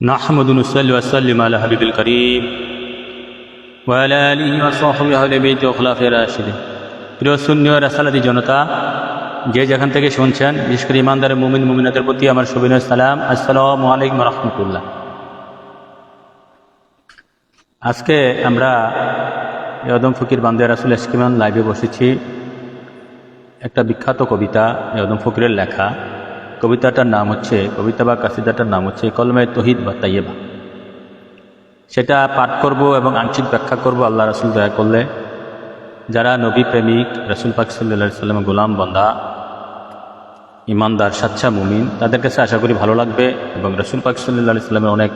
নাহমাদু নুসাল্লি ওয়া সাল্লিমু আলা হাবিবিল কারীম ওয়া আলা আলিহি ওয়া সাহবিহি আহলে বাইতি ওয়া খুলাফায়ে রাশিদিন। প্রিয় সুন্নি ও রাসালাতি জনতা, যে যেখান থেকে শুনছেন, বিশেষ করে ইমানদার মুমিন মুমিনাতের প্রতি আমার শুভেচ্ছা সালাম। আসসালামু আলাইকুম ওয়া রাহমাতুল্লাহ। আজকে আমরা আদম ফকির বান্দে রাসূল ইসকিমান লাইভে বসেছি। একটা বিখ্যাত কবিতা আদম ফকিরের লেখা। কবিতাটার নাম হচ্ছে, কবিতা বা কাসিদাটার নাম হচ্ছে কলমে তৌহিদ বা তাইয়্যিবা। সেটা পাঠ করব এবং আংশিক ব্যাখ্যা করব আল্লাহ রাসূল দয়া করলে। যারা নবী প্রেমিক, রাসূল পাক সাল্লাল্লাহু আলাইহি ওয়াসাল্লামের গোলাম বান্দা, ইমানদার সাচ্চা মুমিন, তাদের কাছে আশা করি ভালো লাগবে। এবং রাসূল পাক সাল্লাল্লাহু আলাইহি ওয়াসাল্লামের অনেক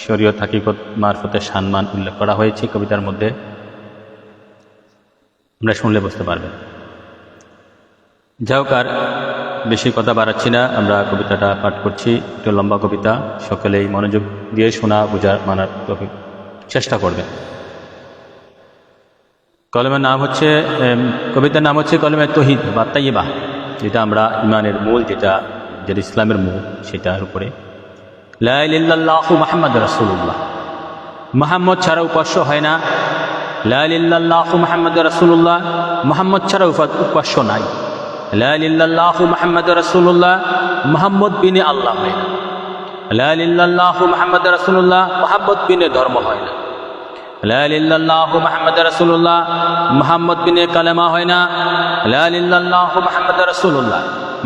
শরীয়ত হাকিকত মারফতে সম্মান উল্লেখ করা হয়েছে কবিতার মধ্যে, আমরা শুনলে বুঝতে পারবেন। যাই হোক, আর বেশি কথা বাড়াচ্ছি না, আমরা কবিতাটা পাঠ করছি। একটু লম্বা কবিতা, সকলেই মনোযোগ দিয়ে শোনা বোঝার মানার চেষ্টা করবেন। কলমের নাম হচ্ছে, কবিতার নাম হচ্ছে কলমে তৌহিদ বা তাইয়্যিবা, যেটা আমরা ইমানের মূল, যেটা ইসলামের মূল, সেটার উপরে লা ইলাহা ইল্লাল্লাহু মুহাম্মাদুর রাসূলুল্লাহ। মুহাম্মদ ছাড়া উপাস্য হয় না। লা ইলাহা ইল্লাল্লাহু মুহাম্মাদুর রাসূলুল্লাহ, মুহাম্মদ ছাড়া উপাস্য নাই। লা ইলাহা ইল্লাল্লাহু মুহাম্মাদুর রাসূলুল্লাহ, মুহাম্মদ বিনে আল্লাহ হয় না। লা ইলাহা ইল্লাল্লাহু মুহাম্মাদুর রাসূলুল্লাহ, মুহাম্মদ বিনে ধর্ম হয় না। লা ইলাহা ইল্লাল্লাহু মুহাম্মাদুর রাসূলুল্লাহ, মুহাম্মদ বিনে কালেমা হয় না। লা ইলাহা ইল্লাল্লাহু মুহাম্মাদুর রাসূলুল্লাহ,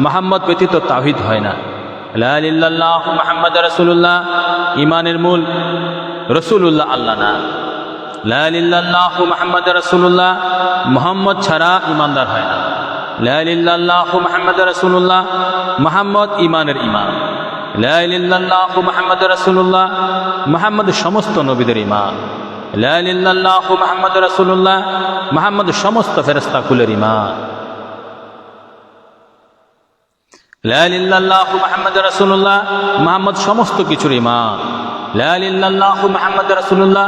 মুহাম্মদ ব্যতীত তাওহীদ হয় না। লা ইলাহা ইল্লাল্লাহু মুহাম্মাদুর রাসূলুল্লাহ, ঈমানের মূল রাসূলুল্লাহ আল্লাহ না। লা ইলাহা ইল্লাল্লাহু মুহাম্মাদুর রাসূলুল্লাহ, মুহাম্মদ ছাড়া ঈমানদার হয় না। লা ইলাহা ইল্লাল্লাহু মুহাম্মাদুর রাসূলুল্লাহ, মুহাম্মদ ঈমানের ঈমান। লা ইলাহা ইল্লাল্লাহু মুহাম্মাদুর রাসূলুল্লাহ, মুহাম্মদ সমস্ত নবীদের ঈমান। লা ইলাহা ইল্লাল্লাহু মুহাম্মাদুর রাসূলুল্লাহ, মুহাম্মদ সমস্ত ফেরেশতা কুলের ঈমান। লা ইলাহা ইল্লাল্লাহু মুহাম্মাদুর রাসূলুল্লাহ, মুহাম্মদ সমস্ত কিছুর ঈমান। লা ইলাহা ইল্লাল্লাহু মুহাম্মাদুর রাসূলুল্লাহ,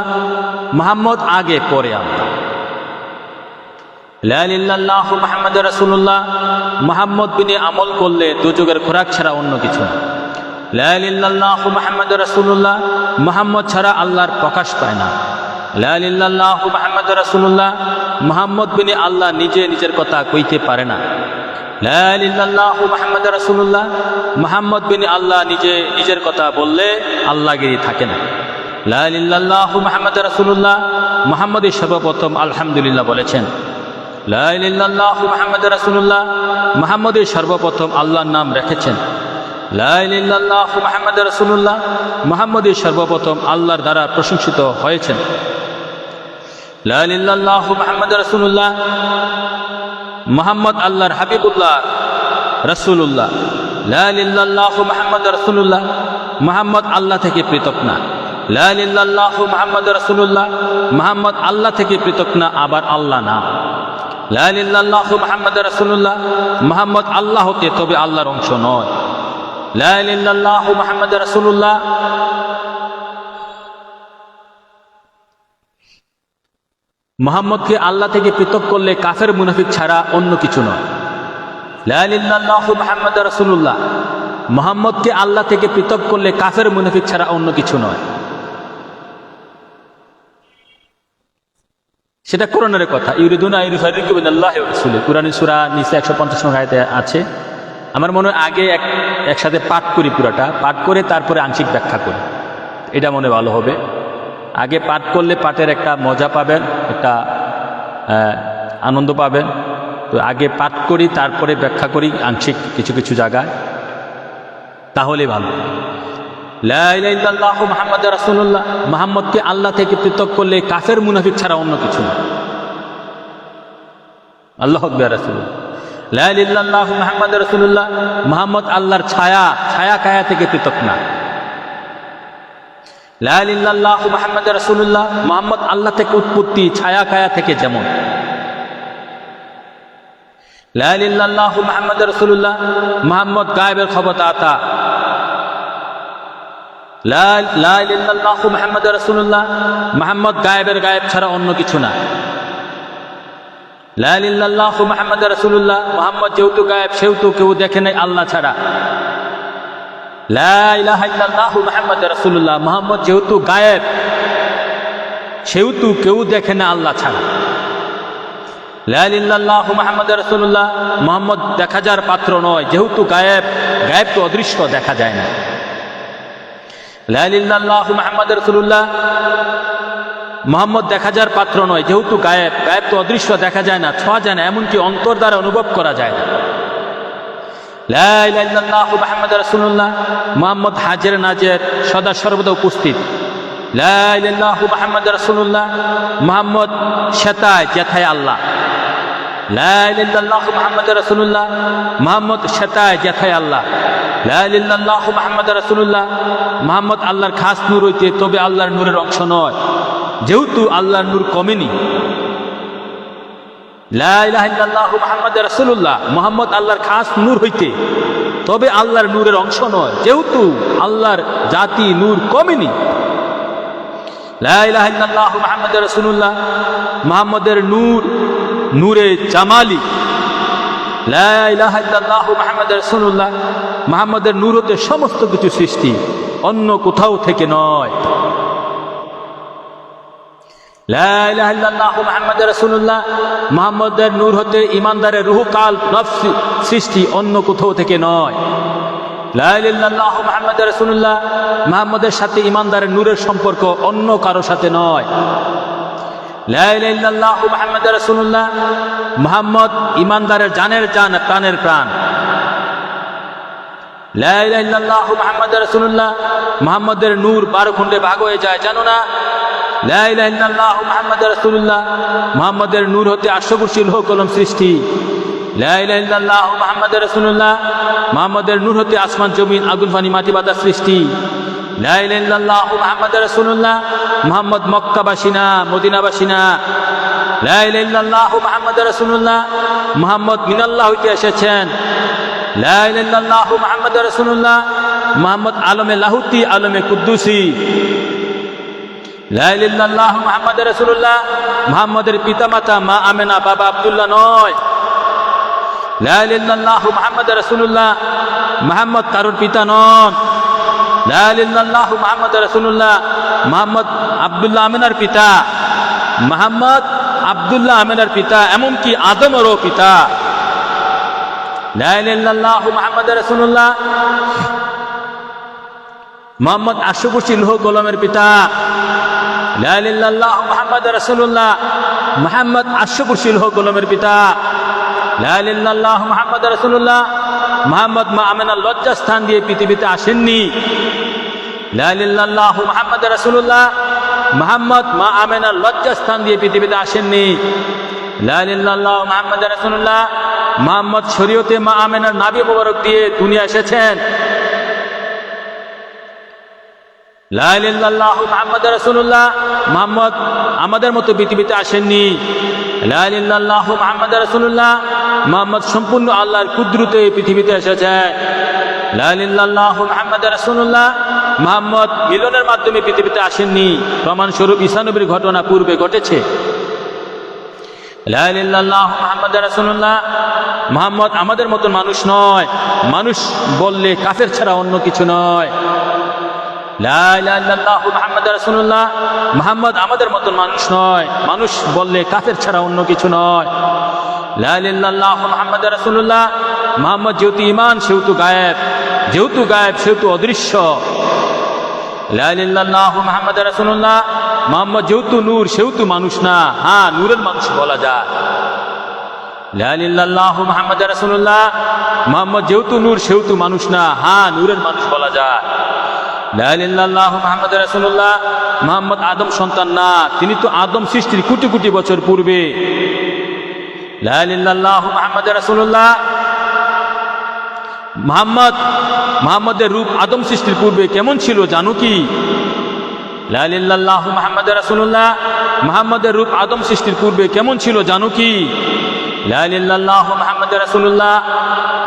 মুহাম্মদ আগে পরে আল্লাহ। লা ইলাহা ইল্লাল্লাহু মুহাম্মাদুর রাসূলুল্লাহ, মুহাম্মদ বিনে আমল করলে দুযোগের খোরাক ছাড়া অন্য কিছু না। লা ইলাহা ইল্লাল্লাহু মুহাম্মাদুর রাসূলুল্লাহ, মুহাম্মদ ছাড়া আল্লাহর প্রকাশ পায় না। লা ইলাহা ইল্লাল্লাহু মুহাম্মাদুর রাসূলুল্লাহ, মুহাম্মদ বিনে আল্লাহ নিজে নিজের কথা কইতে পারে না। লা ইলাহা ইল্লাল্লাহু মুহাম্মাদুর রাসূলুল্লাহ, মুহাম্মদ বিনে আল্লাহ নিজে নিজের কথা বললে আল্লাহগিরি থাকে না। লা ইলাহা ইল্লাল্লাহু মুহাম্মাদুর রাসূলুল্লাহ, মুহাম্মদই সর্বপ্রথম আলহামদুলিল্লাহ বলেছেন। লা ইলাহা ইল্লাল্লাহু মুহাম্মাদুর রাসূলুল্লাহ, মুহাম্মদই সর্বপ্রথম আল্লাহর নাম রেখেছেন। লা ইলাহা ইল্লাল্লাহু মুহাম্মাদুর রাসূলুল্লাহ, মুহাম্মদই সর্বপ্রথম আল্লাহর দ্বারা প্রশংসিত হয়েছেন। লা ইলাহা ইল্লাল্লাহু মুহাম্মাদুর রাসূলুল্লাহ, মুহাম্মদ আল্লাহর হাবিবুল্লাহ রাসূলুল্লাহ। লা ইলাহা ইল্লাল্লাহু মুহাম্মাদুর রাসূলুল্লাহ, মুহাম্মদ আল্লাহ থেকে পৃথক না। লা ইলাহা ইল্লাল্লাহু মুহাম্মাদুর রাসূলুল্লাহ, মুহাম্মদ আল্লাহ থেকে পৃথক না, আবার আল্লাহ না। লা ইলাহা ইল্লাল্লাহু মুহাম্মাদুর রাসূলুল্লাহ, মুহাম্মদ আল্লাহ হতে, তবে আল্লাহর অংশ নয়। লা ইলাহা ইল্লাল্লাহু মুহাম্মাদুর রাসূলুল্লাহ, মুহাম্মদকে আল্লাহ থেকে পৃথক করলে কাফের মুনাফিক ছাড়া অন্য কিছু নয়। লা ইলাহা ইল্লাল্লাহু মুহাম্মাদুর রাসূলুল্লাহ, মুহাম্মদকে আল্লাহ থেকে পৃথক করলে কাফের মুনাফিক ছাড়া অন্য কিছু নয়। সেটা কোরআনের কথা। ইউরিদুনা ইউরিফারিকু বিনাল্লাহি ওয়া রাসূলিহি, কোরআনের সূরা নিসা 150 নং আয়াতে আছে। আমার মনে হয় আগে একসাথে পাঠ করি, পুরাটা পাঠ করে তারপরে আংশিক ব্যাখ্যা করি, এটা মনে ভালো হবে। আগে পাঠ করলে পাঠের একটা মজা পাবেন, একটা আনন্দ পাবেন। তো আগে পাঠ করি, তারপরে ব্যাখ্যা করি আংশিক কিছু কিছু জায়গায়, তাহলে ভালো। লা ইলাহা ইল্লাল্লাহু মুহাম্মাদুর রাসূলুল্লাহ, মুহাম্মদকে আল্লাহ থেকে পৃথক করলে কাফের মুনাফিক ছাড়া অন্য কিছু না। আল্লাহু আকবার। রাসূলুল্লাহ, লা ইলাহা ইল্লাল্লাহু মুহাম্মাদুর রাসূলুল্লাহ, মুহাম্মদ আল্লাহর ছায়া কায়া থেকে পৃথক না। লা ইলাহা ইল্লাল্লাহু মুহাম্মাদুর রাসূলুল্লাহ, মুহাম্মদ আল্লাহ থেকে উৎপত্তি, ছায়া কায়া থেকে যেমন। লা ইলাহা ইল্লাল্লাহু মুহাম্মাদুর রাসূলুল্লাহ, মুহাম্মদ গায়েবের খবর দাতা। লা ইলাহা ইল্লাল্লাহু মুহাম্মাদুর রাসূলুল্লাহ, মুহাম্মদ গায়েবের গায়েব ছাড়া অন্য কিছু না। লা ইলাহা ইল্লাল্লাহু মুহাম্মাদুর রাসূলুল্লাহ, মুহাম্মদ যেহেতু গায়েব, সেহেতু কেউ দেখে নাই আল্লাহ ছাড়া। লা ইলাহা ইল্লাল্লাহু মুহাম্মাদুর রাসূলুল্লাহ, মুহাম্মদ যেহেতু গায়েব সেহেতু কেউ দেখে না আল্লাহ ছাড়া। লা ইলাহা ইল্লাল্লাহু মুহাম্মাদুর রাসূলুল্লাহ, মুহাম্মদ দেখা যার পাত্র নয়, যেহেতু গায়েব, গায়েব তো অদৃশ্য, দেখা যায় না। লা ইলাহা ইল্লাল্লাহু মুহাম্মাদুর রাসূলুল্লাহ, মুহাম্মদ দেখা যার পাত্র নয়, যেহেতু গায়েব, গায়েব তো অদৃশ্য, দেখা যায় না, ছোঁয়া যায় না, এমনকি অন্তর দ্বারা অনুভব করা যায় না। লা ইলাহা ইল্লাল্লাহু মুহাম্মাদুর রাসূলুল্লাহ, মুহাম্মদ হাজির নাজির, সদা সর্বদা উপস্থিত। লা ইলাহা ইল্লাল্লাহু মুহাম্মাদুর রাসূলুল্লাহ, মুহাম্মদ সেতায় যেথায় আল্লাহ। লা ইলাহা ইল্লাল্লাহু মুহাম্মাদুর রাসূলুল্লাহ, মুহাম্মদ সেতায় যেথায় আল্লাহ। লা ইলাহা ইল্লাল্লাহু মুহাম্মাদুর রাসূলুল্লাহ, মুহাম্মদ আল্লাহর খাস নূর হইতে, তবে আল্লাহর নূরের অংশ নয়, যেহেতু আল্লাহর নূর কমেনি। লা ইলাহা ইল্লাল্লাহু মুহাম্মাদুর রাসূলুল্লাহ, মুহাম্মদ আল্লাহর খাস নূর হইতে, তবে আল্লাহর নূরের অংশ নয়, যেহেতু আল্লাহর জাতি নূর কমেনি। লা ইলাহা ইল্লাল্লাহু মুহাম্মাদুর রাসূলুল্লাহ, মুহাম্মদের নূর নূরে জামালি। লা ইলাহা ইল্লাল্লাহু মুহাম্মাদুর রাসূলুল্লাহ, মুহাম্মদের নূর হতে সমস্ত কিছু সৃষ্টি, অন্য কোথাও থেকে নয়। লা ইলাহা ইল্লাল্লাহু মুহাম্মাদুর রাসূলুল্লাহ, মুহাম্মদের নূর হতে ঈমানদারের রূহ, কাল, নফস সৃষ্টি, অন্য কোথাও থেকে নয়। লা ইলাহা ইল্লাল্লাহু মুহাম্মাদুর রাসূলুল্লাহ, মুহাম্মদের সাথে ঈমানদারের নূরের সম্পর্ক অন্য কারো সাথে নয়। লা ইলাহা ইল্লাল্লাহু মুহাম্মাদুর রাসূলুল্লাহ, মুহাম্মদ ঈমানদারের জানের জান, প্রাণের প্রাণ। লা ইলাহা ইল্লাল্লাহু মুহাম্মাদুর রাসূলুল্লাহ, মুহাম্মদের নূর 12 খণ্ডে ভাগ হয়ে যায়, জানো না? লা ইলাহা ইল্লাল্লাহু মুহাম্মাদুর রাসূলুল্লাহ, মুহাম্মদের নূর হতে আরশ কুরসি লৌহ কলম সৃষ্টি। লা ইলাহা ইল্লাল্লাহু মুহাম্মাদুর রাসূলুল্লাহ, মুহাম্মদের নূর হতে আসমান জমিন আগুন পানি মাটি বাতাস সৃষ্টি। লা ইলাহা ইল্লাল্লাহু মুহাম্মাদুর রাসূলুল্লাহ, মুহাম্মদ মক্কাবাসী না, মদিনাবাসী না। লা ইলাহা ইল্লাল্লাহু মুহাম্মাদুর রাসূলুল্লাহ, মুহাম্মদ মিনাল্লাহ হইতে এসেছেন। লা ইলাহা ইল্লাল্লাহু মুহাম্মাদুর রাসূলুল্লাহ, মুহাম্মদ আলমে লাহুতি, আলমে কুদ্দুসি। লা ইলাহা ইল্লাল্লাহু মুহাম্মাদুর রাসূলুল্লাহ, মুহাম্মদের পিতামাতা মা আমেনা, বাবা আব্দুল্লাহ নয়। লা ইলাহা ইল্লাল্লাহু মুহাম্মাদুর রাসূলুল্লাহ, মুহাম্মদ কারোর পিতা নন। লা ইলাহা ইল্লাল্লাহু মুহাম্মাদুর রাসূলুল্লাহ, মুহাম্মদ আব্দুল্লাহ আমেনার পিতা, মুহাম্মদ আব্দুল্লাহ আমেনার পিতা, এমনকি আদমেরও পিতা। লা ইলাহা ইল্লাল্লাহু মুহাম্মাদুর রাসূলুল্লাহ, মুহাম্মদ আরশ কুরসি লৌহ কলমের পিতা। লা ইলাহা ইল্লাল্লাহু মুহাম্মাদুর রাসূলুল্লাহ, মুহাম্মদ আরশ কুরসি লৌহ কলমের পিতা। লা ইলাহা ইল্লাল্লাহু মুহাম্মাদুর রাসূলুল্লাহ, মুহাম্মদ মা আমেনার লজ্জাস্থান দিয়ে পৃথিবীতে আসেননি। লা ইলাহা ইল্লাল্লাহু মুহাম্মাদুর রাসূলুল্লাহ, মুহাম্মদ মা আমেনার লজ্জাস্থান দিয়ে পৃথিবীতে আসেননি। লা ইলাহা ইল্লাল্লাহু মুহাম্মাদুর রাসূলুল্লাহ, মুহাম্মদ শরীয়তে মা আমেনার নাভি মোবারক দিয়ে দুনিয়া এসেছেন। লা ইলাহা ইল্লাল্লাহু মুহাম্মাদুর রাসূলুল্লাহ, মুহাম্মদ আমাদের মতো পৃথিবীতে আসেননি। লা ইলাহা ইল্লাল্লাহু মুহাম্মাদুর রাসূলুল্লাহ, মুহাম্মদ সম্পূর্ণ আল্লাহর কুদরতে পৃথিবীতে এসেছেন। লা ইলাহা ইল্লাল্লাহু মুহাম্মাদুর রাসূলুল্লাহ, মুহাম্মদ মিলনের মাধ্যমে পৃথিবীতে আসেননি, প্রমাণস্বরূপ ঈসা নবীর ঘটনা পূর্বে ঘটেছে। লা ইলাহা ইল্লাল্লাহু মুহাম্মাদুর রাসূলুল্লাহ, মুহাম্মদ আমাদের মতো মানুষ নয়, মানুষ বললে কাফের ছাড়া অন্য কিছু নয়। লা ইলাহা ইল্লাল্লাহু মুহাম্মাদুর রাসূলুল্লাহ, মুহাম্মদ আমাদের মতো মানুষ নয়, মানুষ বললে কাফের ছাড়া অন্য কিছু নয়। লা ইলাহা ইল্লাল্লাহু মুহাম্মাদুর রাসূলুল্লাহ, মুহাম্মদ যেহেতু ঈমান সেহেতু গায়েব, যেহেতু গায়েব সেহেতু অদৃশ্য। লা ইলাহা ইল্লাল্লাহু মুহাম্মাদুর রাসূলুল্লাহ, মুহাম্মদ যেহেতু নূর সেহেতু মানুষ না, হ্যাঁ নূরের মানুষ বলা যায়। লা ইলাহা ইল্লাল্লাহু মুহাম্মাদুর রাসূলুল্লাহ, মুহাম্মদ যেহেতু নূর সেহেতু মানুষ না, হ্যাঁ নূরের মানুষ বলা যায়। লা ইলাহা ইল্লাল্লাহু মুহাম্মাদুর রাসূলুল্লাহ, মুহাম্মদ আদম সন্তান না, তিনি তো আদম সৃষ্টির কোটি কোটি বছর পূর্বে। লা ইলাহা ইল্লাল্লাহু মুহাম্মাদুর রাসূলুল্লাহ, মুহাম্মদের রূপ আদম সৃষ্টির পূর্বে কেমন ছিল জানো কি? লা ইলাহা ইল্লাল্লাহু মুহাম্মাদুর রাসূলুল্লাহ, মুহাম্মদের রূপ আদম সৃষ্টির পূর্বে কেমন ছিল জানো কি? লা ইলাহা ইল্লাল্লাহু মুহাম্মাদুর রাসূলুল্লাহ,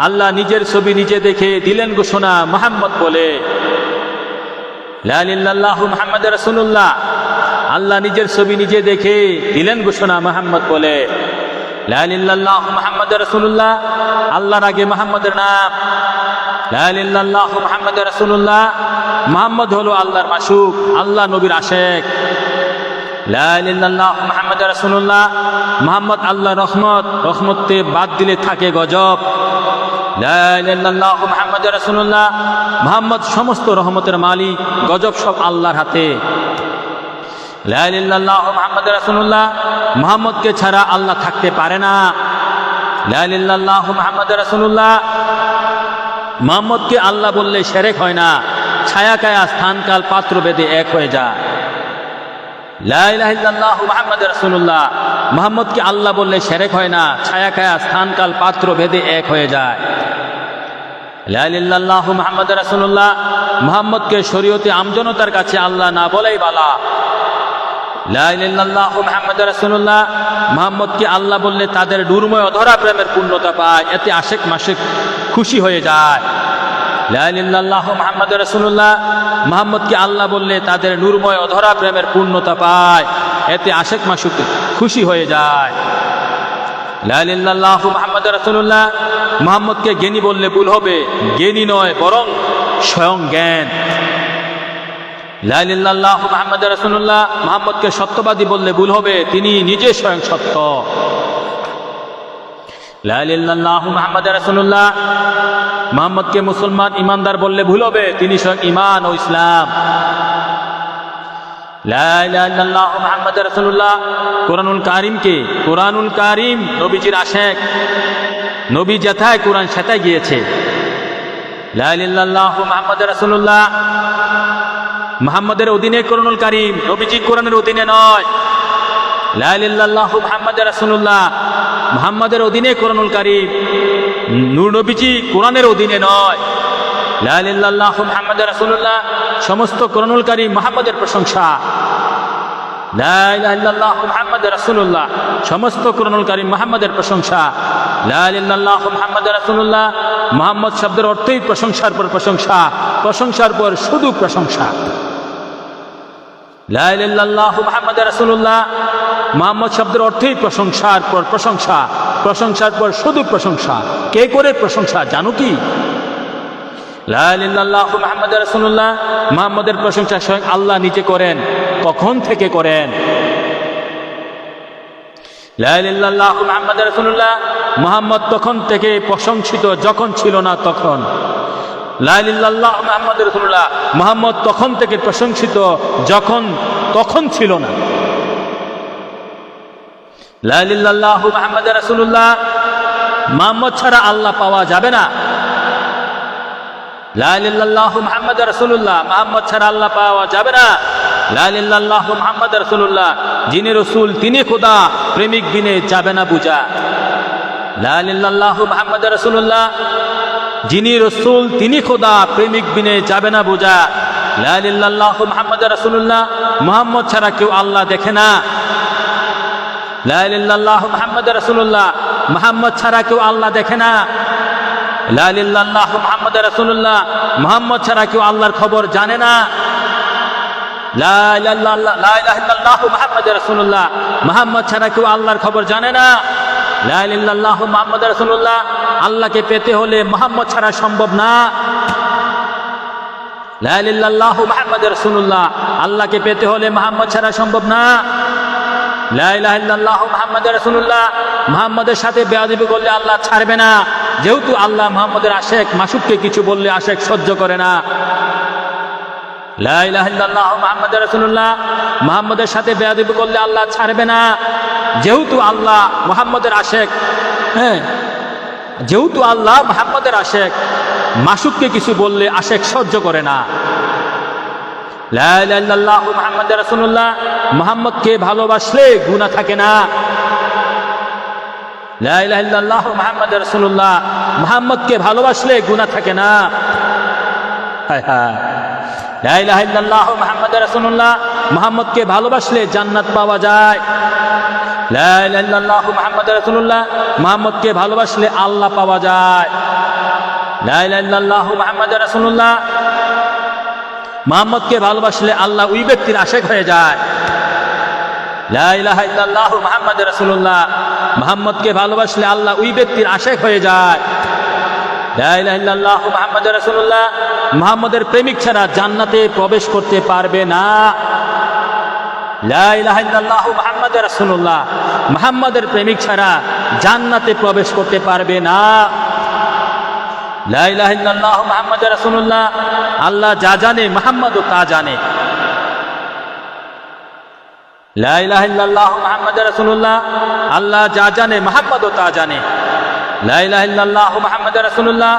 আল্লাহ নিজের ছবি নিজে দেখে দিলেন ঘোষণা মুহাম্মদ বলে। লা ইলাহা ইল্লাল্লাহু মুহাম্মাদুর রাসূলুল্লাহ, আল্লাহ নিজের ছবি নিজে দেখে দিলেন ঘোষণা মুহাম্মদ বলে। লা ইলাহা ইল্লাল্লাহু মুহাম্মাদুর রাসূলুল্লাহ, আল্লাহর আগে মুহাম্মদের নাম, লা ইলাহা ইল্লাল্লাহু মুহাম্মাদুর রাসূলুল্লাহ, মুহাম্মদ হলো আল্লাহর মাশুক, আল্লাহ নবীর আশেক। লা ইলাহা ইল্লাল্লাহু মুহাম্মাদুর রাসূলুল্লাহ, মুহাম্মদ আল্লাহর রহমত, রহমতে বাদ দিলে থাকে গজব। লা ইলাহা ইল্লাল্লাহু মুহাম্মাদুর রাসূলুল্লাহ, মুহাম্মদ সমস্ত রহমতের মালিক, গজব সব আল্লাহর হাতে। লা ইলাহা ইল্লাল্লাহু মুহাম্মাদুর রাসূলুল্লাহ, মুহাম্মদকে ছাড়া আল্লাহ থাকতে পারে না। লা ইলাহা ইল্লাল্লাহু মুহাম্মাদুর রাসূলুল্লাহ, মুহাম্মদকে আল্লাহ বললে শিরক হয় না, ছায়া কায়া স্থানকাল পাত্র ভেদে এক হয়ে যায়। লা ইলাহা ইল্লাল্লাহু মুহাম্মাদুর রাসূলুল্লাহ, মুহাম্মদকে আল্লাহ বললে শিরক হয় না, ছায়া কায়া স্থানকাল পাত্র ভেদে এক হয়ে যায়। লা ইলাহা ইল্লাল্লাহু মুহাম্মাদুর রাসূলুল্লাহ, মুহাম্মদকে শরীয়তে আমজনতার কাছে আল্লাহ না বলাই বালা। লা ইলাহা ইল্লাল্লাহু মুহাম্মাদুর রাসূলুল্লাহ, মুহাম্মদকে আল্লাহ বললে তাদের নূরময় অধরা প্রেমের পূর্ণতা পায়, এতে আশেক মাশেক খুশি হয়ে যায়। লা ইলাহা ইল্লাল্লাহু মুহাম্মাদুর রাসূলুল্লাহ, মুহাম্মদকে আল্লাহ বললে তাদের নূরময় অধরা প্রেমের পূর্ণতা পায়, এতে আশেক মাশুক খুশি হয়ে যায়। লা ইলাহা ইল্লাল্লাহু মুহাম্মাদুর রাসূলুল্লাহ, মুহাম্মদকে জ্ঞানী বললে ভুল হবে, জ্ঞানী নয় বরং স্বয়ং জ্ঞান। লা ইলাহা ইল্লাল্লাহু মুহাম্মাদুর রাসূলুল্লাহ, মুহাম্মদকে সত্যবাদী বললে ভুল হবে, তিনি নিজে স্বয়ং সত্য। লা ইলাহা ইল্লাল্লাহু মুহাম্মাদুর রাসূলুল্লাহ, মুহাম্মদকে মুসলমান ইমানদার বললে ভুল হবে, তিনি স্বয়ং ঈমান ও ইসলাম। লা ইলাহা ইল্লাল্লাহু মুহাম্মাদুর রাসূলুল্লাহ, কোরআনুল কারীম নবীজির আশেক, নবী যেথায় কোরআন সেথায় গিয়েছে। লা ইলাহা ইল্লাল্লাহু মুহাম্মাদুর রাসূলুল্লাহ, মুহাম্মাদের অধীনে কোরআনুল কারীম, নবীজি কোরআনের অধীনে নয়। লা ইলাহা ইল্লাল্লাহু মুহাম্মাদুর রাসূলুল্লাহ, মুহাম্মাদের অধীনে কোরআনুল কারীম, নূর নবীজি কোরআনের অধীনে নয়। লা ইলাহা ইল্লাল্লাহু মুহাম্মাদুর রাসূলুল্লাহ, সমস্ত কোরআনুল কারীম মুহাম্মাদের প্রশংসা। লা ইলাহা ইল্লাল্লাহু মুহাম্মাদুর রাসূলুল্লাহ, সমস্ত কোরআনুল কারীম মুহাম্মাদের প্রশংসা। লা ইলাহা ইল্লাল্লাহু মুহাম্মাদুর রাসূলুল্লাহ, মুহাম্মদ শব্দের অর্থই প্রশংসার পর প্রশংসা, প্রশংসার পর শুধু প্রশংসা। লা ইলাহা ইল্লাল্লাহু মুহাম্মাদুর রাসূলুল্লাহ, মুহাম্মদ শব্দের অর্থই প্রশংসার পর প্রশংসা, প্রশংসার পর শুধু প্রশংসা। কে করে প্রশংসা জানো কি? লা ইলাহা ইল্লাল্লাহু মুহাম্মাদুর রাসূলুল্লাহ, মুহাম্মদের প্রশংসা স্বয়ং আল্লাহ নিজে করেন। কখন থেকে করেন? লা ইলাহা ইল্লাল্লাহু মুহাম্মাদুর রাসূলুল্লাহ, মুহাম্মদ তখন থেকে প্রশংসিত যখন ছিল না তখন। লা ইলাহা ইল্লাল্লাহু মুহাম্মাদুর রাসূলুল্লাহ, মুহাম্মদ তখন থেকে প্রশংসিত যখন তখন ছিল না। লা ইলাহা ইল্লাল্লাহু মুহাম্মাদুর রাসূলুল্লাহ, মুহাম্মদ ছাড়া আল্লাহ পাওয়া যাবে না। লা ইলাহা ইল্লাল্লাহু মুহাম্মাদুর রাসূলুল্লাহ, মুহাম্মদ ছাড়া আল্লাহ পাওয়া যাবে না। লা ইলাহা ইল্লাল্লাহু মুহাম্মাদুর রাসূলুল্লাহ, যিনি রাসূল তিনি খোদা, প্রেমিক বিনে যাবে না বুঝা। লা ইলাহা ইল্লাল্লাহু মুহাম্মাদুর রাসূলুল্লাহ, যিনি রাসূল তিনি খোদা, প্রেমিক বিনে যাবে না বুঝা। লা ইলাহা ইল্লাল্লাহু মুহাম্মাদুর রাসূলুল্লাহ, মুহাম্মদ ছাড়া কেউ আল্লাহ দেখে না। লা ইলাহা ইল্লাল্লাহু মুহাম্মাদুর রাসূলুল্লাহ, মুহাম্মদ ছাড়া কেউ আল্লাহ দেখে না। লা ইলাহা ইল্লাল্লাহু মুহাম্মাদুর রাসূলুল্লাহ, মুহাম্মদ ছাড়া কেউ আল্লাহর খবর জানে না। লা ইলাহা ইল্লাল্লাহু মুহাম্মাদুর রাসূলুল্লাহ, মুহাম্মদ ছাড়া কেউ আল্লাহর খবর জানে না। লা ইলাহা ইল্লাল্লাহু মুহাম্মাদুর রাসূলুল্লাহ, আল্লাহকে পেতে হলে মুহাম্মদ ছাড়া সম্ভব না। লা ইলাহা ইল্লাল্লাহু মুহাম্মাদুর রাসূলুল্লাহ, আল্লাহকে পেতে হলে মুহাম্মদ ছাড়া সম্ভব না। লা ইলাহা ইল্লাল্লাহু মুহাম্মাদুর রাসূলুল্লাহ, মুহাম্মদের সাথে বেয়াদবি করলে আল্লাহ ছাড়বে না, যেহেতু আল্লাহ মুহাম্মদের আশেক, মাসুককে কিছু বললে আশেক সহ্য করে না। লা ইলাহা ইল্লাল্লাহু মুহাম্মাদুর রাসূলুল্লাহ, মুহাম্মদের সাথে বেয়াদবি করলে আল্লাহ ছাড়বে না, যেহেতু আল্লাহ মুহাম্মদের আশেক। যেহেতু আল্লাহ মুহাম্মদের আশেক, মাসুককে কিছু বললে আশেক সহ্য করে না। লা ইলাহা ইল্লাল্লাহু মুহাম্মাদুর রাসূলুল্লাহ, মুহাম্মদকে ভালোবাসলে গুনাহ থাকে না। লা ইলাহা ইল্লাল্লাহু মুহাম্মাদুর রাসূলুল্লাহ, মুহাম্মদকে ভালোবাসলে গুনাহ থাকে না। হায় হায়, লা ইলাহা ইল্লাল্লাহু মুহাম্মাদুর রাসূলুল্লাহ, মুহাম্মদকে ভালোবাসলে জান্নাত পাওয়া যায়। লা ইলাহা ইল্লাল্লাহু মুহাম্মাদুর রাসূলুল্লাহ, মুহাম্মদকে ভালোবাসলে আল্লাহ পাওয়া যায়। লা ইলাহা ইল্লাল্লাহু মুহাম্মাদুর রাসূলুল্লাহ, মুহাম্মদকে ভালোবাসলে আল্লাহ ওই ব্যক্তির আশেক হয়ে যায়। লা ইলাহা ইল্লাল্লাহু মুহাম্মাদুর রাসূলুল্লাহ, মুহাম্মদকে ভালোবাসলে আল্লাহ ওই ব্যক্তির আশেক হয়ে যায়। লা ইলাহা ইল্লাল্লাহ মুহাম্মাদুর রাসূলুল্লাহ, মুহাম্মদের প্রেমিক ছাড়া জান্নাতে প্রবেশ করতে পারবে না। লা ইলাহা ইল্লাল্লাহ মুহাম্মাদুর রাসূলুল্লাহ, মুহাম্মদের প্রেমিক ছাড়া জান্নাতে প্রবেশ করতে পারবে না। লা ইলাহা ইল্লাল্লাহ মুহাম্মাদুর রাসূলুল্লাহ, আল্লাহ যা জানে মুহাম্মদও তা জানে। লা ইলাহা ইল্লাল্লাহ মুহাম্মাদুর রাসূলুল্লাহ, আল্লাহ যা জানে মুহাম্মদও তা জানে। লা ইলাহা ইল্লাল্লাহ মুহাম্মাদুর রাসূলুল্লাহ,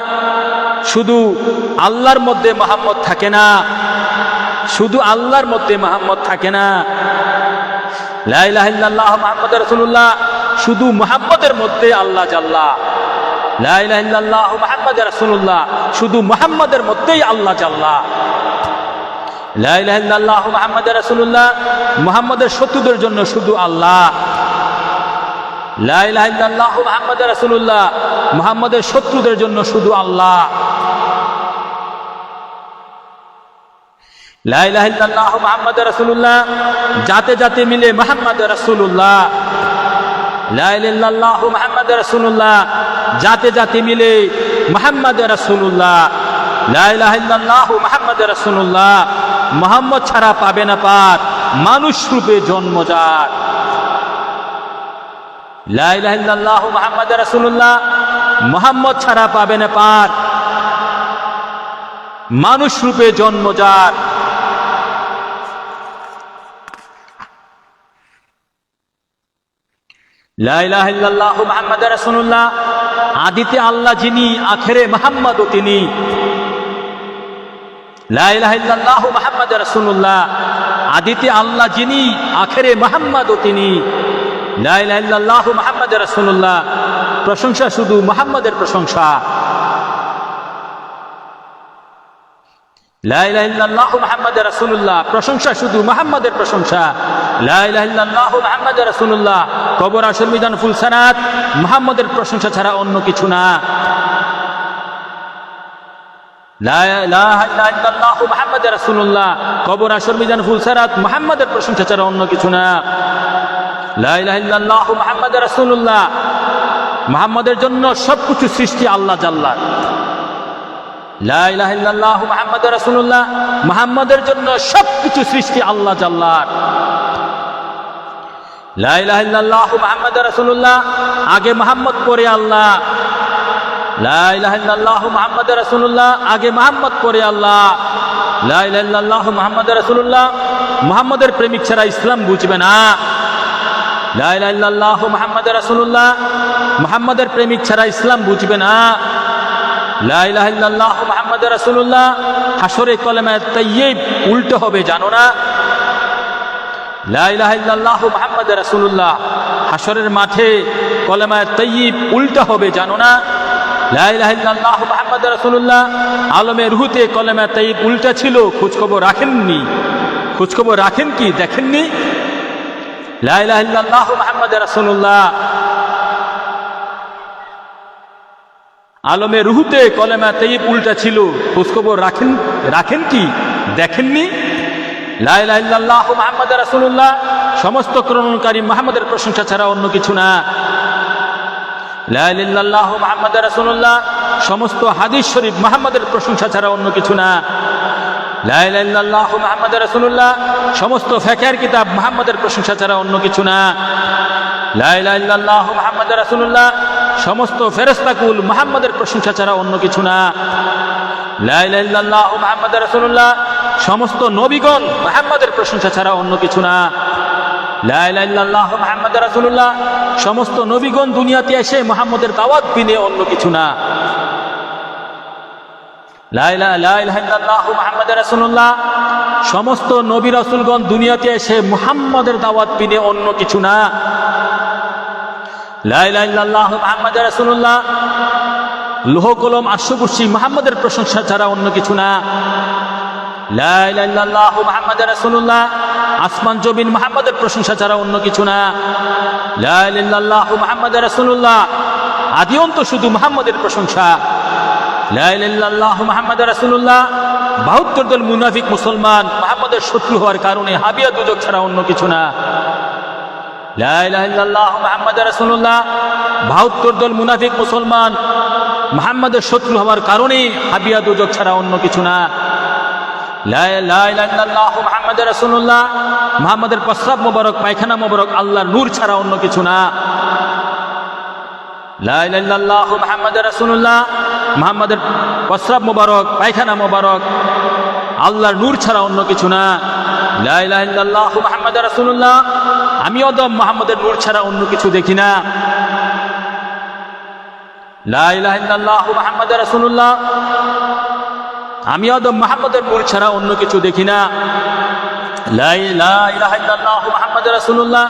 শুধু আল্লাহর মধ্যে মুহাম্মদ থাকে না, শুধু আল্লাহর মধ্যে মুহাম্মদ থাকে না। লা ইলাহা ইল্লাল্লাহ মুহাম্মাদুর রাসূলুল্লাহ, শুধু মুহাম্মদের মধ্যে আল্লাহ জাল্লা। লা ইলাহা ইল্লাল্লাহ মুহাম্মাদুর রাসূলুল্লাহ, শুধু মুহাম্মদের মধ্যেই আল্লাহ জাল্লা। লা ইলাহা ইল্লাল্লাহ মুহাম্মাদুর রাসূলুল্লাহ, মুহাম্মদের শত্রুদের জন্য শুধু আল্লাহ। লা ইলাহা ইল্লাল্লাহ মুহাম্মাদুর রাসূলুল্লাহ, মুহাম্মদের শত্রুদের জন্য শুধু আল্লাহ। লা ইলাহা ইল্লাল্লাহ মুহাম্মাদুর রাসূলুল্লাহ, জাতে জাতে মিলে মুহাম্মাদুর রাসূলুল্লাহ। লা ইলাহা ইল্লাল্লাহ মুহাম্মাদুর রাসূলুল্লাহ, জাতে জাতে মিলে মুহাম্মাদুর রাসূলুল্লাহ। লা ইলাহা ইল্লাল্লাহ মুহাম্মাদুর রাসূলুল্লাহ, মুহাম্মদ ছাড়া পাবে না পার, মানুষ রূপে জন্মজাত। লা ইলাহা ইল্লাল্লাহ মুহাম্মাদুর রাসূলুল্লাহ, মুহাম্মদ ছাড়া পাবে না পার, মানুষ রূপে জন্মজাত। লা ইলাহা ইল্লাল্লাহ মুহাম্মাদুর রাসূলুল্লাহ, আদিতে আল্লাহ যিনি, আখেরে মুহাম্মদও তিনি। লা ইলাহা ইল্লাল্লাহ মুহাম্মাদুর রাসূলুল্লাহ, আদিতে আল্লাহ যিনি, আখেরে মুহাম্মদও তিনি। লা ইলাহা ইল্লাল্লাহ মুহাম্মাদুর রাসূলুল্লাহ, প্রশংসা শুধু মুহাম্মদের প্রশংসা। লা ইলাহা ইল্লাল্লাহ মুহাম্মাদুর রাসূলুল্লাহ, প্রশংসা শুধু মুহাম্মদের প্রশংসা। লা ইলাহা ইল্লাল্লাহ মুহাম্মাদুর রাসূলুল্লাহ, কবর আসর মিজান ফুলসারাত মুহাম্মদের প্রশংসা ছাড়া অন্য কিছু না। লা ইলাহা ইল্লাল্লাহ মুহাম্মাদুর রাসূলুল্লাহ, কবর আসর মিজান ফুলসারাত মুহাম্মদের প্রশংসা ছাড়া অন্য কিছু না। লা ইলাহা ইল্লাল্লাহ মুহাম্মাদুর রাসূলুল্লাহ, মুহাম্মদের জন্য সবকিছু সৃষ্টি আল্লাহ জাল্লাহ। লা ইলাহা ইল্লাল্লাহ মুহাম্মাদুর রাসূলুল্লাহ, মুহাম্মদের জন্য সবকিছু সৃষ্টি আল্লাহ জাল্লাহ। লা ইলাহা ইল্লাল্লাহ মুহাম্মাদুর রাসূলুল্লাহ, আগে মুহাম্মদ পরে আল্লাহ। লা ইলাহা ইল্লাল্লাহ মুহাম্মাদুর রাসূলুল্লাহ, আগে মুহাম্মদ পরে আল্লাহ। লা ইলাহা ইল্লাল্লাহ মুহাম্মাদুর রাসূলুল্লাহ, মুহাম্মদের প্রেমিক ছাড়া ইসলাম বুঝবে না। লা ইলাহা ইল্লাল্লাহ মুহাম্মাদুর রাসূলুল্লাহ, মুহাম্মদের প্রেমিক ছাড়া ইসলাম বুঝবে না। লা ইলাহা ইল্লাল্লাহ মুহাম্মাদুর রাসূলুল্লাহ, হাসরে কলেমা তাইয়্যিব উল্টো হবে জানো না? লা ইলাহা ইল্লাল্লাহ মুহাম্মাদুর রাসূলুল্লাহ, হাসরের মাঠে কলেমা তাইয়্যিব উল্টো হবে জানো না? লা ইলাহা ইল্লাল্লাহ মুহাম্মাদুর রাসূলুল্লাহ, আলমে রুহুতে কলেমা তাইয়্যিব উল্টা ছিল, খোঁজখবর রাখেননি? খোঁজখবর রাখেন কি, দেখেননি? লা ইলাহা ইল্লাল্লাহ মুহাম্মাদুর রাসূলুল্লাহ, আলমে রুহুতে কলেমা তাইয়্যিব উল্টা ছিল, খোঁজখবর রাখেন কি, দেখেননি? লা ইলাহা ইল্লাল্লাহ মুহাম্মাদুর রাসূলুল্লাহ, সমস্ত গ্রহণকারী মুহাম্মদের প্রশংসা ছাড়া অন্য কিছু না। লা ইলাহা ইল্লাল্লাহ মুহাম্মাদুর রাসূলুল্লাহ, সমস্ত হাদিস শরীফ মুহাম্মদের প্রশংসা ছাড়া অন্য কিছু না। লা ইলাহা ইল্লাল্লাহ মুহাম্মাদুর রাসূলুল্লাহ, সমস্ত ফিকহের কিতাব মুহাম্মদের প্রশংসা ছাড়া অন্য কিছু না। লা ইলাহা ইল্লাল্লাহ মুহাম্মাদুর রাসূলুল্লাহ, সমস্ত ফেরেশতাকুল মুহাম্মদের প্রশংসা ছাড়া অন্য কিছু না। লা ইলাহা ইল্লাল্লাহ মুহাম্মাদুর রাসূলুল্লাহ, সমস্ত নবীগণ মুহাম্মদের প্রশংসা ছাড়া অন্য কিছু না। লা ইলাহা ইল্লাল্লাহ মুহাম্মাদুর রাসূলুল্লাহ, সমস্ত নবীগণ দুনিয়াতে এসে মুহাম্মদের দাওয়াত বিনে অন্য কিছু না। লা ইলাহা ইল্লাল্লাহ মুহাম্মাদুর রাসূলুল্লাহ, সমস্ত নবী রাসূলগণ দুনিয়াতে এসে মুহাম্মদের দাওয়াত বিনে অন্য কিছু না। লা ইলাহা ইল্লাল্লাহ মুহাম্মাদুর রাসূলুল্লাহ, লৌহ কলম আরশ কুরসি মুহাম্মদের প্রশংসা ছাড়া অন্য কিছু না। লা ইলাহা ইল্লাল্লাহ মুহাম্মাদুর রাসূলুল্লাহ, আসমান জমিন মুহাম্মদের প্রশংসা ছাড়া অন্য কিছু না। লা ইলাহা ইল্লাল্লাহ মুহাম্মাদুর রাসূলুল্লাহ, আদি অন্ত শুধু মুহাম্মদের প্রশংসা। লা ইলাহা ইল্লাল্লাহ মুহাম্মাদুর রাসূলুল্লাহ, ৭২ দল মুনাফিক মুসলমান মুহাম্মদের শত্রু হওয়ার কারণে হাবিয়া দুজক ছাড়া অন্য কিছু না। লা ইলাহা ইল্লাল্লাহ মুহাম্মাদুর রাসূলুল্লাহ, ৭২ দল মুনাফিক মুসলমান মুহাম্মাদের শত্রু হওয়ার কারণে হাবিয়া দুজক ছাড়া অন্য কিছু না। লা ইলাহা ইল্লাল্লাহ মুহাম্মাদুর রাসূলুল্লাহ, মুহাম্মাদের প্রস্রাব মোবারক পায়খানা মোবারক আল্লাহর নূর ছাড়া অন্য কিছু না। লা ইলাহা ইল্লাল্লাহ মুহাম্মাদুর রাসূলুল্লাহ, মুহাম্মাদের প্রস্রাব মোবারক পায়খানা মোবারক আল্লাহর নূর ছাড়া অন্য কিছু না। লা ইলাহা ইল্লাল্লাহ মুহাম্মাদুর রাসূলুল্লাহ, আমি অদম মুহাম্মাদের নূর ছাড়া অন্য কিছু দেখি না। লা ইলাহা ইল্লাল্লাহ মুহাম্মাদুর রাসূলুল্লাহ, আমি অদম মুহাম্মাদের নূর ছাড়া অন্য কিছু দেখি না। লা ইলাহা ইল্লাল্লাহ মুহাম্মাদুর রাসূলুল্লাহ,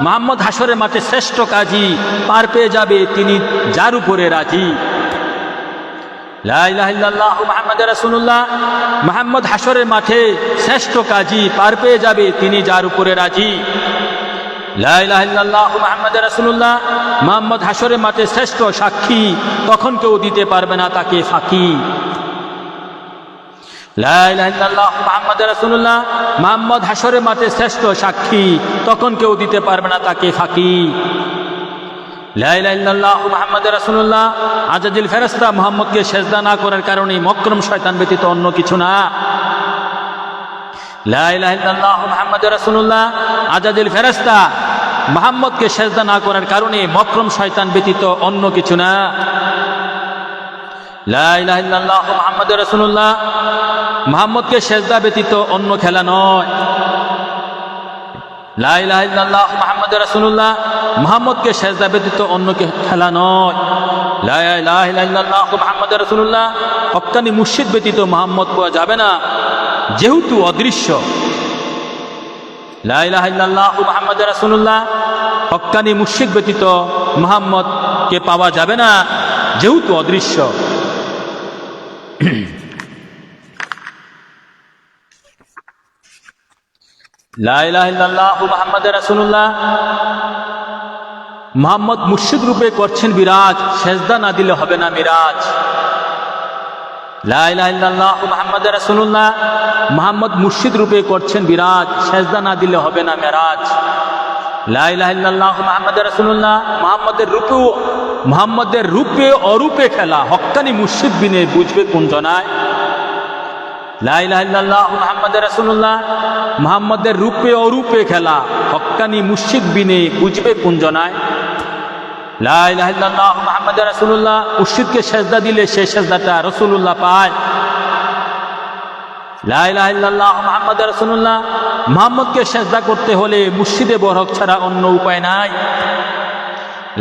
মুহাম্মদ হাসরের মাঠে শ্রেষ্ঠ কাজী, পার পেয়ে যাবে তিনি যার উপরে রাজি। লা ইলাহা ইল্লাল্লাহ মুহাম্মাদুর রাসূলুল্লাহ, মুহাম্মদ হাসরের মাঠে শ্রেষ্ঠ কাজী, পার পেয়ে যাবে তিনি যার উপরে রাজি। লা ইলাহা ইল্লাল্লাহ মুহাম্মাদুর রাসূলুল্লাহ, মুহাম্মদ হাসরের মাঠে শ্রেষ্ঠ সাক্ষী, তখন কেউ দিতে পারবে না তাকে ফাঁকি। লা ইলাহা ইল্লাল্লাহ মুহাম্মাদুর রাসূলুল্লাহ, মুহাম্মদ হাসরের মাঠে শ্রেষ্ঠ সাক্ষী, তখন কেউ দিতে পারবে না তাকে ফাঁকি। লা ইলাহা ইল্লাল্লাহ মুহাম্মাদুর রাসূলুল্লাহ, আজাজিল ফেরেশতা মুহাম্মদকে সেজদা না করার কারণে মক্রম শয়তান ব্যতীত অন্য কিছু না। লা ইলাহা ইল্লাল্লাহ মুহাম্মাদুর রাসূলুল্লাহ, আজাজিল ফেরেশতা মুহাম্মদকে সেজদা না করার কারণে মক্রম শয়তান ব্যতীত অন্য কিছু না। লা ইলাহা ইল্লাল্লাহ মুহাম্মাদুর রাসূলুল্লাহ, মুহাম্মদকে সেজদা ব্যতীত অন্য খেলা নয়। লা ইলাহা ইল্লাল্লাহ মুহাম্মাদুর রাসূলুল্লাহ, মুহাম্মদকে সেজদা ব্যতীত অন্য খেলা নয়। লা ইলাহা ইল্লাল্লাহ মুহাম্মাদুর রাসূলুল্লাহ, হক্কানি মুর্শিদ ব্যতীত মুহাম্মদ পাওয়া যাবে না, যেহেতু অদৃশ্য। লা ইলাহা ইল্লাল্লাহ মুহাম্মাদুর রাসূলুল্লাহ, হক্কানি মুর্শিদ ব্যতীত মুহাম্মদকে পাওয়া যাবে না, যেহেতু অদৃশ্য। লা ইলাহা ইল্লাল্লাহ মুহাম্মাদুর রাসূলুল্লাহ, মুহাম্মদ মুর্শিদ রূপে করছেন বিরাজ, সেজদা না দিলে হবে না মিরাজ। লা ইলাহা ইল্লাল্লাহ মুহাম্মাদুর রাসূলুল্লাহ, মুহাম্মদ মুর্শিদ রূপে করছেন বিরাজ, সেজদা না দিলে হবে না মেরাজ। লা ইলাহা ইল্লাল্লাহ মুহাম্মাদুর রাসূলুল্লাহ, মুহাম্মদের রূপে অরূপে খেলা, হক্কানি মুর্শিদ বিনে বুঝবে কোন জনায়। লা ইলাহা ইল্লাল্লাহ মুহাম্মাদুর রাসূলুল্লাহ, মুহাম্মদের রূপে অরূপে খেলা, হক্কানি মুর্শিদ বিনে বুঝবে কোন জনায়। লা ইলাহা ইল্লাল্লাহ মুহাম্মাদুর রাসূলুল্লাহ, মুর্শিদকে সেজদা দিলে সেই সেজদাটা রাসূলুল্লাহ পায়। লা ইলাহা ইল্লাল্লাহ মুহাম্মাদুর রাসূলুল্লাহ, মুহাম্মদকে সেজদা করতে হলে মুর্শিদে বরহক ছাড়া অন্য উপায় নাই।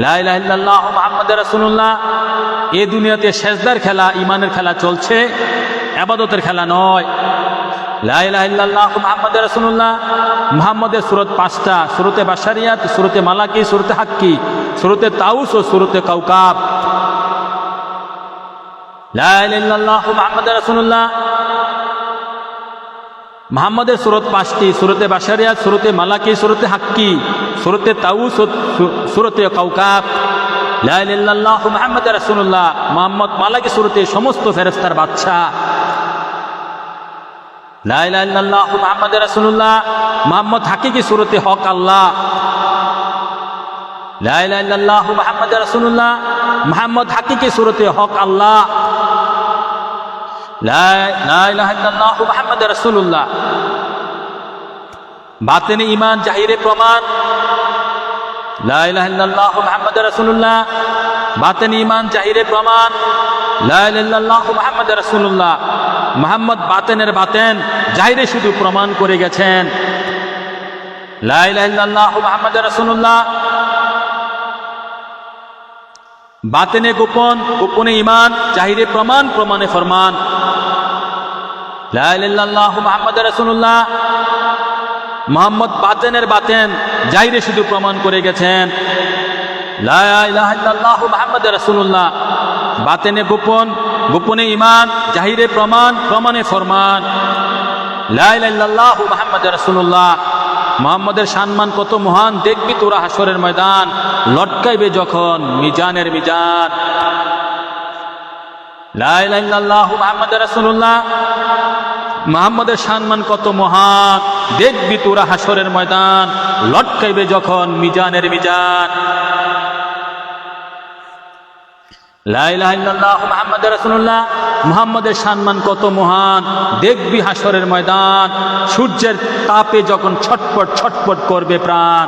লা ইলাহা ইল্লাল্লাহ মুহাম্মাদুর রাসূলুল্লাহ, এ দুনিয়াতে সেজদার খেলা, ইমানের খেলা চলছে, ইবাদতের খেলা নয়। লা ইলাহা ইল্লাল্লাহ মুহাম্মাদুর রাসূলুল্লাহ, মুহাম্মদের সূরত 5টা, সূরতে বাশারিয়াত, সূরতে মালাকি, সূরতে হাক্কি, সূরতে তাউস ও সূরতে কাউকাব। লা ইলাহা ইল্লাল্লাহ মুহাম্মাদুর রাসূলুল্লাহ, মুহাম্মদের সূরত 5টি, সূরতে বাশারিয়াত, সূরতে মালাকি, সূরতে হাক্কি, সূরতে তাউস ও সূরতে কাউকাব। লা ইলাহা ইল্লাল্লাহ মুহাম্মাদুর রাসূলুল্লাহ, মুহাম্মদ মালাকি সূরতে সমস্ত ফেরেশতার বাদশা। লা ইলাহা ইল্লাল্লাহ মুহাম্মাদুর রাসূলুল্লাহ, মুহাম্মদ হাকিকি সূরতে হক আল্লাহ। লা ইলাহা ইল্লাল্লাহ মুহাম্মাদুর রাসূলুল্লাহ, মুহাম্মদ হাকিকি সূরতে হক আল্লাহ। লা ইলাহা ইল্লাল্লাহ মুহাম্মাদুর রাসূলুল্লাহ, বাতিনে ঈমান জাহিরে প্রমাণ। লা ইলাহা ইল্লাল্লাহ মুহাম্মাদুর রাসূলুল্লাহ, বাতিনে ঈমান জাহিরে প্রমাণ। লা ইলাহা ইল্লাল্লাহ মুহাম্মাদুর রাসূলুল্লাহ, মুহাম্মদ বাতেনের বাতেন, জাহিরে শুধু প্রমাণ করে গেছেন। লা ইলাহা ইল্লাল্লাহ মুহাম্মাদুর রাসূলুল্লাহ, বাতেনে গোপন, গোপনে ঈমান, জাহিরে প্রমাণ, প্রমাণে ফরমান। লা ইলাহা ইল্লাল্লাহ মুহাম্মাদুর রাসূলুল্লাহ, মুহাম্মদ বাতেনের বাতেন, জাহিরে শুধু প্রমাণ করে গেছেন। লা ইলাহা ইল্লাল্লাহ মুহাম্মাদুর রাসূলুল্লাহ, বাতেনে গোপন, গোপনে ঈমান, জাহিরে প্রমাণ, প্রমাণে ফরমান। লা ইলাহা ইল্লাল্লাহ মুহাম্মাদুর রাসূলুল্লাহ, মুহাম্মদের সম্মান কত মহান, দেখবি তোরা হাসরের ময়দান, লটকাইবে যখন মিজানের মিজান। লা ইলাহা ইল্লাল্লাহ মুহাম্মাদুর রাসূলুল্লাহ, মুহাম্মদের সম্মান কত মহান, দেখবি তোরা হাসরের ময়দান, লটকাইবে যখন মিজানের মিজান। লা ইলাহা ইল্লাল্লাহ মুহাম্মাদুর রাসূলুল্লাহ, মুহাম্মাদের সম্মান কত মহান, দেখবি হাসরের ময়দান সূর্যের তাপে যখন ছটপট ছটপট করবে প্রাণ।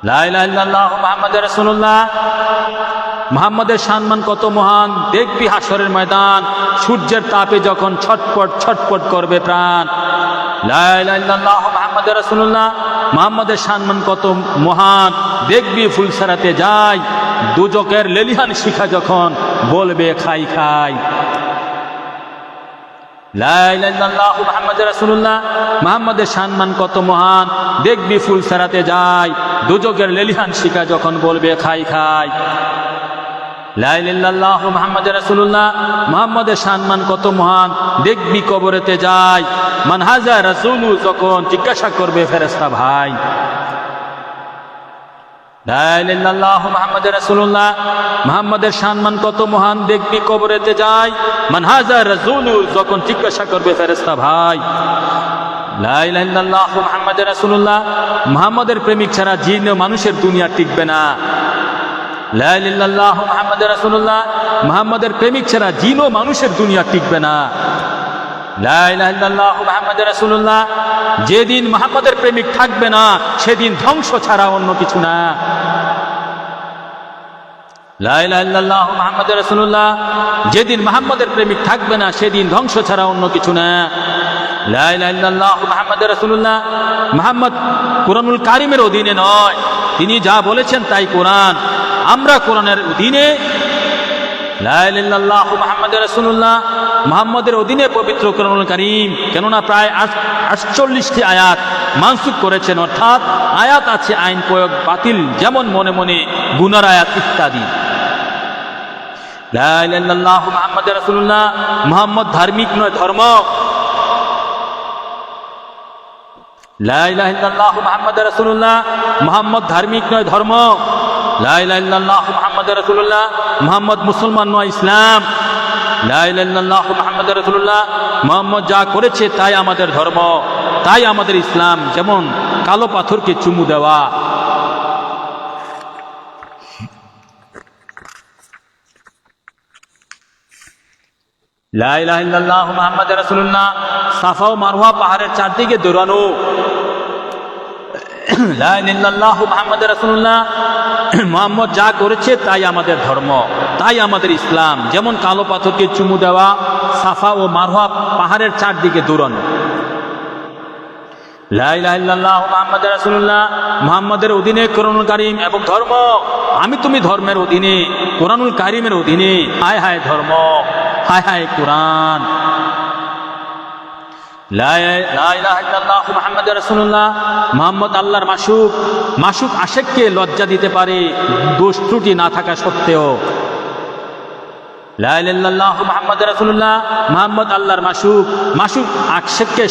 লা ইলাহা ইল্লাল্লাহ মুহাম্মাদুর রাসূলুল্লাহ, মুহাম্মাদের সম্মান কত মহান, দেখবি হাসরের ময়দান সূর্যের তাপে যখন ছটপট ছটপট করবে প্রাণ। লা ইলাহা ইল্লাল্লাহ মুহাম্মাদুর রাসূলুল্লাহ, মুহাম্মাদের সম্মান কত মহান, দেখবি ফুলসারাতে যায় দুজকের লেলিহান শিখা যখন বলবে খাই খাই। লা ইলাহা ইল্লাল্লাহ মুহাম্মাদুর রাসূলুল্লাহ, মুহাম্মাদের সম্মান কত মহান, দেখবি ফুলসারাতে যায় দুজকের লেলিহান শিখা যখন বলবে খাই খাই। লা ইলাহা ইল্লাল্লাহ মুহাম্মাদুর রাসূলুল্লাহ, মুহাম্মাদের সম্মান কত মহান, দেখবি কবরেতে যায় মান হাযা রাসূলু যখন জিজ্ঞাসা করবে ফেরেশতা ভাই। লা ইলাহা ইল্লাল্লাহ মুহাম্মাদুর রাসূলুল্লাহ, মুহাম্মাদের সম্মান কত মহান, দেখবি কবরেতে যায় মান হাযা রাসূলু যখন জিজ্ঞাসা করবে ফেরেশতা ভাই। লা ইলাহা ইল্লাল্লাহ মুহাম্মাদুর রাসূলুল্লাহ, মুহাম্মাদের প্রেমিক ছাড়া জিন ও মানুষের দুনিয়া টিকবে না। লা ইলাহা ইল্লাল্লাহ মুহাম্মাদুর রাসূলুল্লাহ, মুহাম্মাদের প্রেমিক ছাড়া জিন ও মানুষের দুনিয়া টিকবে না। লা ইলাহা ইল্লাল্লাহ মুহাম্মাদুর রাসূলুল্লাহ, যেদিন মুহাম্মাদের প্রেমিক থাকবে না সেদিন ধ্বংস ছাড়া অন্য কিছু না। লা ইলাহা ইল্লাল্লাহ মুহাম্মাদুর রাসূলুল্লাহ, যেদিন মুহাম্মাদের প্রেমিক থাকবে না সেদিন ধ্বংস ছাড়া অন্য কিছু না। লা ইলাহা ইল্লাল্লাহ মুহাম্মাদুর রাসূলুল্লাহ, মুহাম্মদ কুরআনুল কারীমের অধীনে নয়, তিনি যা বলেছেন তাই কোরআন, আমরা কোরআনের অধীনে। লা ইলাহা ইল্লাল্লাহ মুহাম্মাদুর রাসূলুল্লাহ, মুহাম্মাদের অধীনে পবিত্র কোরআনুল কারীম, কেননা প্রায় 48টি আয়াত মানসুখ করেছেন, অর্থাৎ আয়াত আছে আইন প্রয়োগ বাতিল, যেমন মনে মনে গুনার আয়াত ইত্যাদি। লা ইলাহা ইল্লাল্লাহ মুহাম্মাদুর রাসূলুল্লাহ, মুহাম্মদ ধার্মিক নয় ধর্ম। লা ইলাহা ইল্লাল্লাহ মুহাম্মাদুর রাসূলুল্লাহ, মুহাম্মদ ধার্মিক নয় ধর্ম। লা ইলাহা ইল্লাল্লাহ মুহাম্মাদুর রাসূলুল্লাহ, মুহাম্মদ মুসলমান নয় ইসলাম। লা ইলাহা ইল্লাল্লাহ মুহাম্মাদুর রাসূলুল্লাহ, মুহাম্মদ যা করেছে তাই আমাদের ধর্ম, তাই আমাদের ইসলাম, যেমন কালো পাথরকে চুমু দেওয়া। লা ইলাহা ইল্লাল্লাহ মুহাম্মাদুর রাসূলুল্লাহ, সাফা ও মারওয়া পাহাড়ের চারদিকে দৌড়ানো। লা ইলাহা ইল্লাল্লাহ মুহাম্মাদুর রাসূলুল্লাহ, মুহাম্মদ যা করেছে তাই আমাদের ধর্ম, তাই আমাদের ইসলাম, যেমন কালো পাথরকে চুমু দেওয়া, সাফা ও মারওয়া পাহাড়ের চারদিকে দৌড়ানো। লা ইলাহা ইল্লাল্লাহ মুহাম্মাদুর রাসূলুল্লাহ, মুহাম্মাদের অধীনে কোরআনুল কারীম এবং ধর্ম, আমি তুমি ধর্মের অধীনে, কোরআনুল কারীমের অধীনে। হায় হায় ধর্ম, হায় হায় কোরআন। লা ইলাহা ইল্লাল্লাহ মুহাম্মাদুর রাসূলুল্লাহ, মুহাম্মদ আল্লাহর মাশুক, মাশুক আশিককে লজ্জা দিতে পারে দোষ ত্রুটি না থাকা সত্ত্বেও। লা ইলাহা ইল্লাল্লাহ মুহাম্মাদুর রাসূলুল্লাহ, মুহাম্মদ আল্লাহর মাশুক, মাশুক আশিককে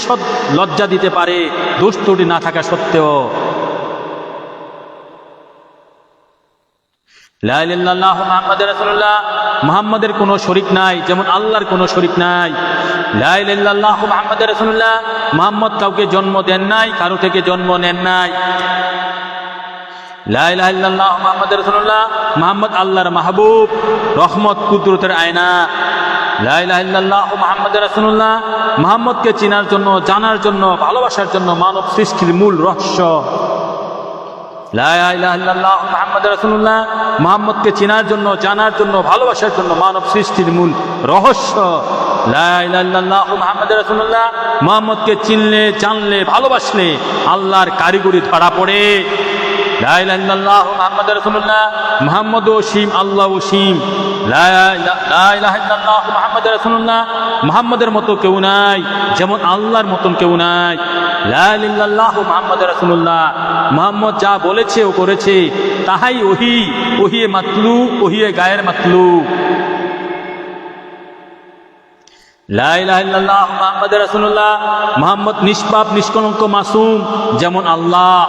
লজ্জা দিতে পারে দোষ ত্রুটি না থাকা সত্ত্বেও। লা ইলাহা ইল্লাল্লাহ মুহাম্মাদুর রাসূলুল্লাহ, মুহাম্মাদের কোনো শরীক নাই, যেমন আল্লাহর কোনো শরীক নাই। লা ইলাহা ইল্লাল্লাহ মুহাম্মাদুর রাসূলুল্লাহ, মুহাম্মদ কাউকে জন্ম দেন নাই, কারো থেকে জন্ম নেন নাই। লা ইলাহা ইল্লাল্লাহ মুহাম্মাদুর রাসূলুল্লাহ, মুহাম্মদ আল্লাহর মাহবুব, রহমত কুদরতের আয়না। লা ইলাহা ইল্লাল্লাহ মুহাম্মাদুর রাসূলুল্লাহ, মুহাম্মদকে চেনার জন্য, জানার জন্য, ভালোবাসার জন্য মানব সৃষ্টির মূল রহস্য। লা ইলাহা ইল্লাল্লাহ মুহাম্মাদুর রাসূলুল্লাহ, মুহাম্মদকে চেনার জন্য, জানার জন্য, ভালোবাসার জন্য মানব সৃষ্টির মূল রহস্য। লা ইলাহা ইল্লাল্লাহ মুহাম্মাদুর রাসূলুল্লাহ, মুহাম্মদকে চিনলে, জানলে, ভালোবাসলে আল্লাহর কারিগরি ধরা পড়ে। লা ইলাহা ইল্লাল্লাহ মুহাম্মাদুর রাসূলুল্লাহ, মুহাম্মদ অসীম, আল্লাহ অসীম। লা ইলাহা ইল্লাল্লাহ মুহাম্মাদুর রাসূলুল্লাহ, মুহাম্মদের মতো কেউ নাই, যেমন আল্লাহর মতন কেউ নাই। লা ইলাহা ইল্লাল্লাহ মুহাম্মাদুর রাসূলুল্লাহ, মুহাম্মদ যা বলেছে ও করেছে তাহাই ওহী, ওহিয়ে মাতলু, ওহিয়ে গায়ের মাতলু। লা ইলাহা ইল্লাল্লাহ মুহাম্মাদুর রাসূলুল্লাহ, মুহাম্মদ নিষ্পাপ, নিষ্কলঙ্ক, মাসুম, যেমন আল্লাহ।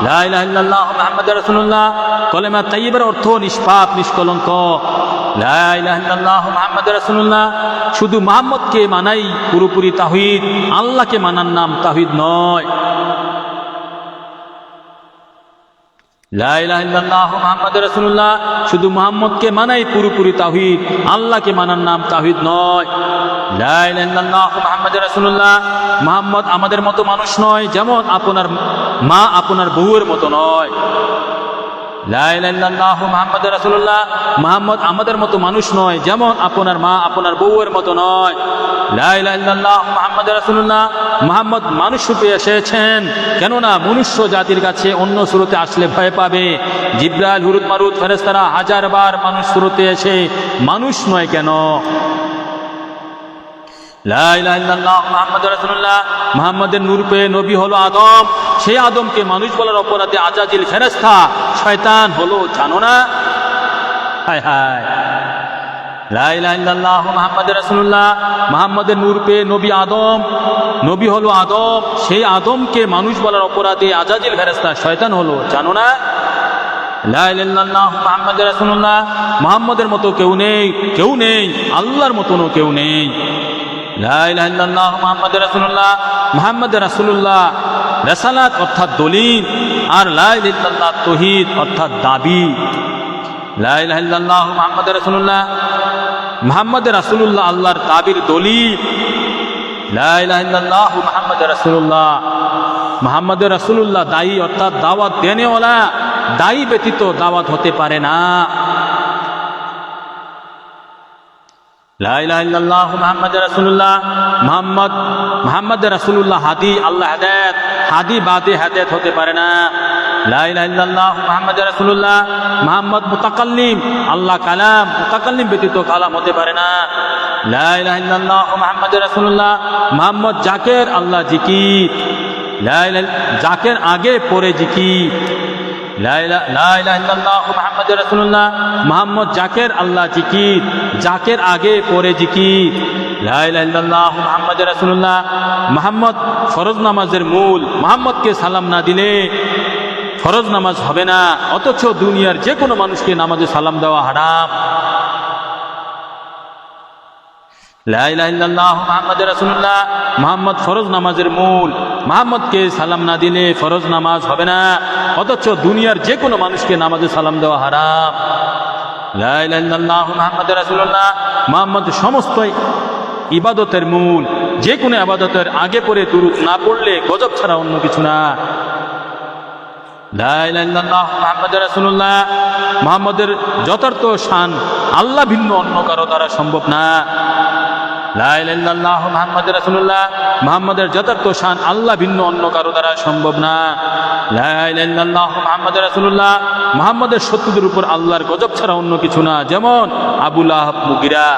লা ইলাহা ইল্লাল্লাহ মুহাম্মাদুর রাসূলুল্লাহ, কলেমা তাইয়্যিবার অর্থ নিষ্পাপ, নিষ্কলঙ্ক। লা ইলাহা ইল্লাল্লাহ মুহাম্মাদুর রাসূলুল্লাহ, শুধু মুহাম্মদকে মানাই পুরোপুরি তাওহীদ, আল্লাহকে মানার নাম তাওহীদ নয়। লা ইলাহা ইল্লাল্লাহু মুহাম্মাদুর রাসূলুল্লাহ, শুধু মুহাম্মদকে মানাই পুরোপুরি তাওহীদ, আল্লাহকে মানার নাম তাওহীদ নয়। লা ইলাহা ইল্লাল্লাহু মুহাম্মাদুর রাসূলুল্লাহ, মুহাম্মদ আমাদের মতো মানুষ নয়, যেমন আপনার মা আপনার বউয়ের মতো নয়। লা ইলাহা ইল্লাল্লাহু মুহাম্মাদুর রাসূলুল্লাহ, মুহাম্মদ আমাদের মতো মানুষ নয়, যেমন আপনার মা আপনার বউয়ের মতো নয়। লা ইলাহা ইল্লাল্লাহু মুহাম্মাদুর রাসূলুল্লাহ, মুহাম্মদ মানুষ রূপে এসেছেন, কেননা মনুষ্য জাতির কাছে অন্য সুরতে আসলে ভয় পাবে। জিবরাইল, হুরুত মারুত ফেরেশতারা হাজারবার মানুষ সুরতে এসে মানুষ নয় কেন? লা ইলাহা ইল্লাল্লাহু মুহাম্মাদুর রাসূলুল্লাহ, মুহাম্মদের নূর পেয়ে নবী হলো আদম, সেই আদমকে মানুষ বলার অপরাধে আজাজিল ফেরেশতা শয়তান হলো, জানো না? হায় হায়। লা ইলাহা ইল্লাল্লাহু মুহাম্মাদুর রাসূলুল্লাহ, মুহাম্মদের নূর পেয়ে নবী আদম, নবী হলো আদম, সেই আদমকে মানুষ বলার অপরাধে আজাজিল ফেরেশতা শয়তান হলো, জানো না? লা ইলাহা ইল্লাল্লাহু মুহাম্মাদুর রাসূলুল্লাহ, মুহাম্মদের মতো কেউ নেই, কেউ নেই, আল্লাহর মতনও কেউ নেই। লা ইলাহা ইল্লাল্লাহু মুহাম্মাদুর রাসূলুল্লাহ, মুহাম্মদুর রাসূলুল্লাহ রিসালাত অর্থাৎ দলিল, আর লা ইলাহা ইল্লাল্লাহ তাওহীদ অর্থাৎ দাবি। লা ইলাহা ইল্লাল্লাহু মুহাম্মাদুর রাসূলুল্লাহ, মুহাম্মদুর রাসূলুল্লাহ আল্লাহর দাবির দলিল। লা ইলাহা ইল্লাল্লাহু মুহাম্মাদুর রাসূলুল্লাহ, মুহাম্মদুর রাসূলুল্লাহ দায়ী অর্থাৎ দাওয়াত দেনেওয়ালা, দায়ী ব্যতীত দাওয়াত হতে পারে না। লা ইলাহা ইল্লাল্লাহু মুহাম্মাদুর রাসূলুল্লাহ, মুহাম্মদুর রাসূলুল্লাহ হাদি, আল্লাহ হেদায়েত, হাদি বাদে হেদায়েত হতে পারে না। লা ইলাহা ইল্লাল্লাহু মুহাম্মাদুর রাসূলুল্লাহ, মুহাম্মদ মুতাকাল্লিম, আল্লাহ কালাম, মুতাকাল্লিম ব্যতীত কালাম হতে পারে না। লা ইলাহা ইল্লাল্লাহু মুহাম্মাদুর রাসূলুল্লাহ, মুহাম্মদ জাকের, আল্লাহ জিকির। লা ইলাহা, জাকের আগে পরে জিকির। লা ইলাহা ইল্লাল্লাহু মুহাম্মাদুর রাসূলুল্লাহ, মুহাম্মদ জাকের, আল্লাহ জিকির, জাকের আগে পরে জিকির। লা ইলাহা ইল্লাল্লাহু মুহাম্মাদুর রাসূলুল্লাহ, মুহাম্মদ ফরজ নামাজের মূল, মুহাম্মদকে সালাম না দিলে ফরজ নামাজ হবে না, অথচ দুনিয়ার যে কোনো মানুষকে নামাজে সালাম দেওয়া হারাম। লা ইলাহা ইল্লাল্লাহু মুহাম্মাদুর রাসূলুল্লাহ, মুহাম্মদ ফরজ নামাজের মূল, মুহাম্মদকে সালাম না দিলে ফরজ নামাজ হবে না, অথচ দুনিয়ার যে কোনো মানুষকে নামাজে সালাম দেওয়া হারাম। লা ইলাহা ইল্লাল্লাহু মুহাম্মাদুর রাসূলুল্লাহ, মুহাম্মদ সমস্ত ইবাদতের মূল, যে কোনো ইবাদতের আগে পরে দুরূদ না পড়লে গজব ছাড়া অন্য কিছু না। লা ইলাহা ইল্লাল্লাহু মুহাম্মাদুর রাসূলুল্লাহ, মুহাম্মদের যথার্থ শান আল্লাহ ভিন্ন অন্য কারো দ্বারা সম্ভব না। লা ইলাহা ইল্লাল্লাহু মুহাম্মাদুর রাসূলুল্লাহ, মুহাম্মদের যথার্থ শান আল্লাহ ভিন্ন অন্য কারো দ্বারা সম্ভব না। লা ইলাহা ইল্লাল্লাহু মুহাম্মাদুর রাসূলুল্লাহ, মুহাম্মদের শত্রুদের উপর আল্লাহর গজব ছাড়া অন্য কিছু না, যেমন আবু লাহাব, মুগিরা।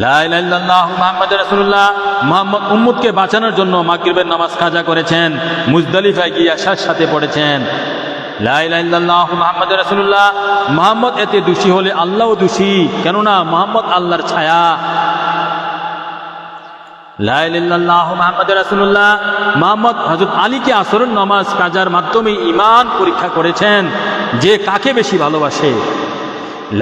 লা ইলাহা ইল্লাল্লাহু মুহাম্মাদুর রাসূলুল্লাহ, মুহাম্মদ উম্মতকে বাঁচানোর জন্য মাগরিবের নামাজ কাজা করেছেন, মুজদালিফায় গিয়ে আশার সাথে পড়েছেন। লা ইলাহা ইল্লাল্লাহু মুহাম্মাদুর রাসূলুল্লাহ, মুহাম্মদ এতে দোষী হলে আল্লাহও দোষী, কেননা মুহাম্মদ আল্লাহর ছায়া। লা ইলাহা ইল্লাল্লাহু মুহাম্মাদুর রাসূলুল্লাহ, মুহাম্মদ হযরত আলীকে আসরের নামাজ কাজার মাধ্যমে ঈমান পরীক্ষা করেছেন যে কাকে বেশি ভালোবাসে।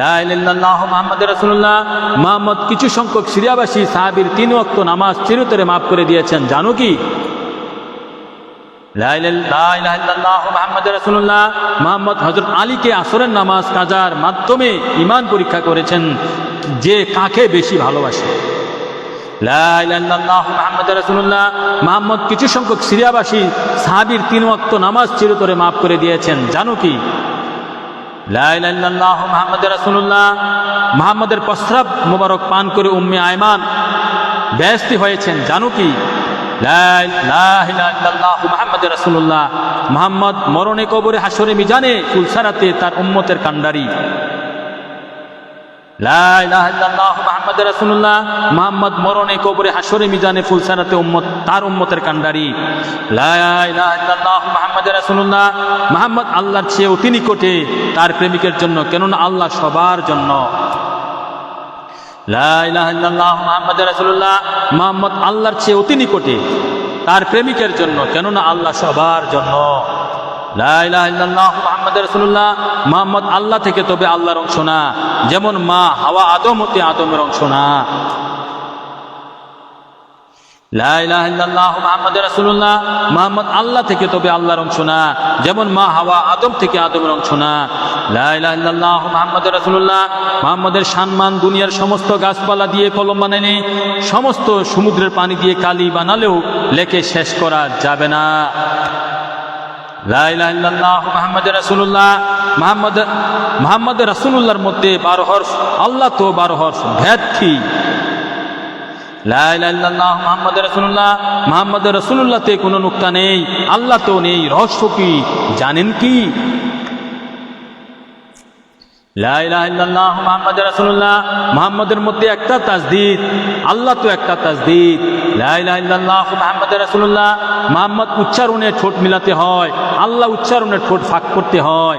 লা ইলাহা ইল্লাল্লাহু মুহাম্মাদুর রাসূলুল্লাহ, মুহাম্মদ কিছু সংখ্যক সিরিয়াবাসী সাহাবীর 3 ওয়াক্ত নামাজ চিরতরে মাফ করে দিয়েছেন, জানো কি? লা ইলাহা ইল্লাল্লাহু মুহাম্মাদুর রাসূলুল্লাহ, মুহাম্মদ হযরত আলীকে আসরের নামাজ কাজার মাধ্যমে ঈমান পরীক্ষা করেছেন যে কাকে বেশি ভালোবাসে। লা ইলাহা ইল্লাল্লাহু মুহাম্মাদুর রাসূলুল্লাহ, মুহাম্মদ কিছু সংখ্যক সিরিয়াবাসী সাহাবীর 3 ওয়াক্ত নামাজ চিরতরে মাফ করে দিয়েছেন, জানো কি? লা ইলাহা ইল্লাল্লাহু মুহাম্মাদুর রাসূলুল্লাহ, মুহাম্মদের প্রস্রাব মোবারক পান করে উম্মে আয়মান বেহেশতি হয়েছেন, জানো কি? লা ইলাহা ইল্লাল্লাহু মুহাম্মাদুর রাসূলুল্লাহ, মুহাম্মদ মরণে কবরে হাসরে মিজানে ফুলসারাতে তার উম্মতের কান্ডারি। লা ইলাহা ইল্লাল্লাহু মুহাম্মাদুর রাসূলুল্লাহ, মুহাম্মদ মরণে কবরে হাসরে মিজানে ফুলসারাতে তার উম্মতের কান্ডারি। লা ইলাহা ইল্লাল্লাহু মুহাম্মাদুর রাসূলুল্লাহ, মুহাম্মদ আল্লাহর চেয়ে অতি নিকটে তার প্রেমিকের জন্য, কেননা আল্লাহ সবার জন্য। লা ইলাহা ইল্লাল্লাহু মুহাম্মাদুর রাসূলুল্লাহ, মুহাম্মদ আল্লাহর চেয়ে অতি নিকটে তার প্রেমিকের জন্য, কেননা আল্লাহ সবার জন্য। লা ইলাহা ইল্লাল্লাহু মুহাম্মাদুর রাসূলুল্লাহ, মুহাম্মদ আল্লাহ থেকে তবে আল্লাহর অংশ না, যেমন মা হাওয়া আদম হতে আদমের অংশ না। লা ইলাহা ইল্লাল্লাহ মুহাম্মাদুর রাসূলুল্লাহ, মুহাম্মদ আল্লাহ থেকে তবে আল্লাহর অংশ না, যেমন মা হাওয়া আদম থেকে আদমের অংশ না। লা ইলাহা ইল্লাল্লাহ মুহাম্মাদুর রাসূলুল্লাহ, মুহাম্মদের সম্মান দুনিয়ার সমস্ত গাছপালা দিয়ে কলম বানালে, সমস্ত সমুদ্রের পানি দিয়ে কালি বানালেও লেখে শেষ করা যাবে না। লা ইলাহা ইল্লাল্লাহ মুহাম্মাদুর রাসূলুল্লাহ, মুহাম্মদ রাসূলুল্লাহর মধ্যে 12 হরফ, আল্লাহ তো 12 হরফ, ভেদ কি? লা ইলাহা ইল্লাল্লাহ মুহাম্মাদুর রাসূলুল্লাহ, মুহাম্মদ রাসূলুল্লাহতে কোনো নুকতা নেই, আল্লাহ তো নেই, রহস্য কি জানেন কি? লা ইলাহা ইল্লাল্লাহ মুহাম্মাদুর রাসূলুল্লাহ, মুহাম্মদের মধ্যে একটা তাসদীদ, আল্লাহ তো একটা তাসদীদ। লা ইলাহা ইল্লাল্লাহ মুহাম্মাদুর রাসূলুল্লাহ, মুহাম্মদ উচ্চারণে ঠোঁট মিলাতে হয়, আল্লাহ উচ্চারণে ঠোঁট ফাঁক করতে হয়।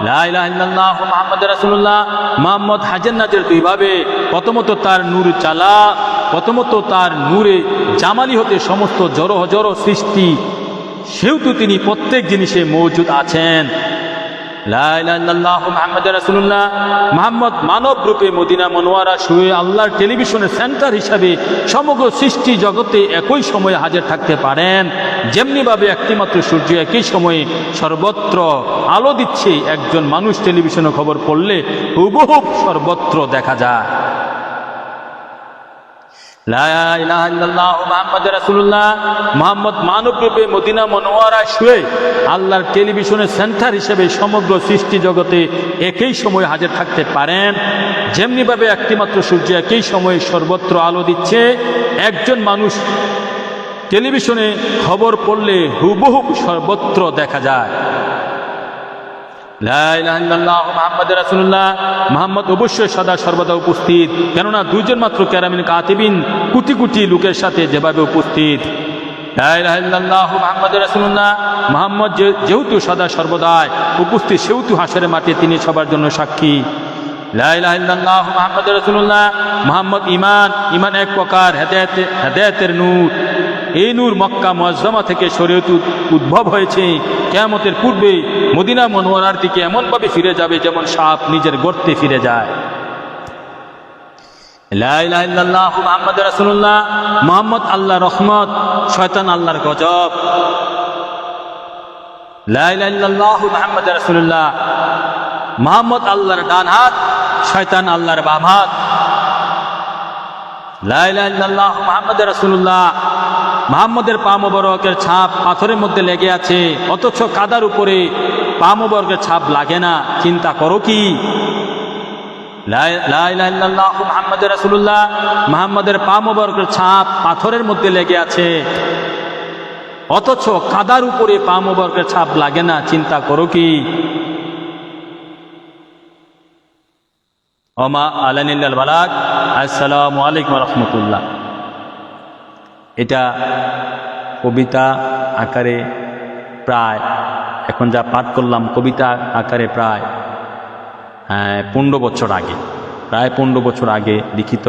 লা ইলাহা ইল্লাল্লাহ মুহাম্মাদুর রাসূলুল্লাহ, মুহাম্মদ হাজান্নাতের দুইভাবে, প্রথমত তার নূর চালা, প্রথমত তার নূরে জামালি হতে সমস্ত জড় জড় সৃষ্টি, সেহেতু তিনি প্রত্যেক জিনিসে মওজুদ আছেন। লা ইলাহা ইল্লাল্লাহ মুহাম্মাদুর রাসূলুল্লাহ, মুহাম্মদ মানব রূপে মদিনা মনোয়ারা শুয়ে আল্লাহর টেলিভিশনের সেন্টার হিসাবে সমগ্র সৃষ্টি জগতে একই সময়ে হাজির থাকতে পারেন, যেমনিভাবে একটিমাত্র সূর্য একই সময়ে সর্বত্র আলো দিচ্ছে, একজন মানুষ টেলিভিশনে খবর পড়লে হুবহু সর্বত্র দেখা যায়। লা ইলাহা ইল্লাল্লাহ মুহাম্মাদুর রাসূলুল্লাহ, মুহাম্মদ মানব রূপে মদিনা মনোয়ারায় শুয়ে আল্লাহর টেলিভিশনের সেন্টার হিসেবে সমগ্র সৃষ্টি জগতে একই সময়ে হাজির থাকতে পারেন, যেমনিভাবে একটিমাত্র সূর্য একই সময়ে সর্বত্র আলো দিচ্ছে, একজন মানুষ টেলিভিশনে খবর পড়লে হুবহু সর্বত্র দেখা যায়। লা ইলাহা ইল্লাল্লাহ মুহাম্মাদুর রাসূলুল্লাহ, মুহাম্মদ অবশ্যই সদা সর্বদা উপস্থিত, কেননা দুইজন মাত্র কেরামিন কাতিবিন কোটি কোটি লোকের সাথে যেভাবে উপস্থিত। লা ইলাহা ইল্লাল্লাহ মুহাম্মাদুর রাসূলুল্লাহ, মুহাম্মদ যেহেতু সদা সর্বদাই উপস্থিত, সেহেতু হাসরের মাঠে তিনি সবার জন্য সাক্ষী। লা ইলাহা ইল্লাল্লাহ মুহাম্মাদুর রাসূলুল্লাহ, মুহাম্মদ ঈমান এক প্রকার হেদায়েতের নূর। এই নূর মক্কা মুআজ্জামা থেকে শরীয়ত উদ্ভব হয়েছে, কিয়ামতের পূর্বে মদিনা মনোয়ারার দিকে এমনভাবে ফিরে যাবে যেমন সাপ নিজের গর্তে ফিরে যায়। লা ইলাহা ইল্লাল্লাহ মুহাম্মাদুর রাসূলুল্লাহ, মুহাম্মদ আল্লাহর রহমত, শয়তান আল্লাহর গজব। লা ইলাহা ইল্লাল্লাহ মুহাম্মাদুর রাসূলুল্লাহ, মুহাম্মদ আল্লাহর ডান হাত, শয়তান আল্লাহর বাম হাত। লা ইলাহা ইল্লাল্লাহ মুহাম্মাদুর রাসূলুল্লাহ, মুহাম্মদের পা মোবারকের ছাপ পাথরের মধ্যে লেগে আছে, অথচ কাদার উপরে পা মোবারকের ছাপ লাগে না, চিন্তা করো কি? লা ইলাহা ইল্লাল্লাহ মুহাম্মাদুর রাসূলুল্লাহ, মুহাম্মদের পা মোবারকের ছাপ পাথরের মধ্যে লেগে আছে, অথচ কাদার উপরে পা মোবারকের ছাপ লাগে না, চিন্তা করো কি? ওমা আলানিল বালাগ। আসসালামু আলাইকুম ওয়া রাহমাতুল্লাহ। এটা কবিতা আকারে প্রায়, এখন যা পাঠ করলাম কবিতা আকারে প্রায় 15 বছর আগে, প্রায় 15 বছর আগে লিখিত।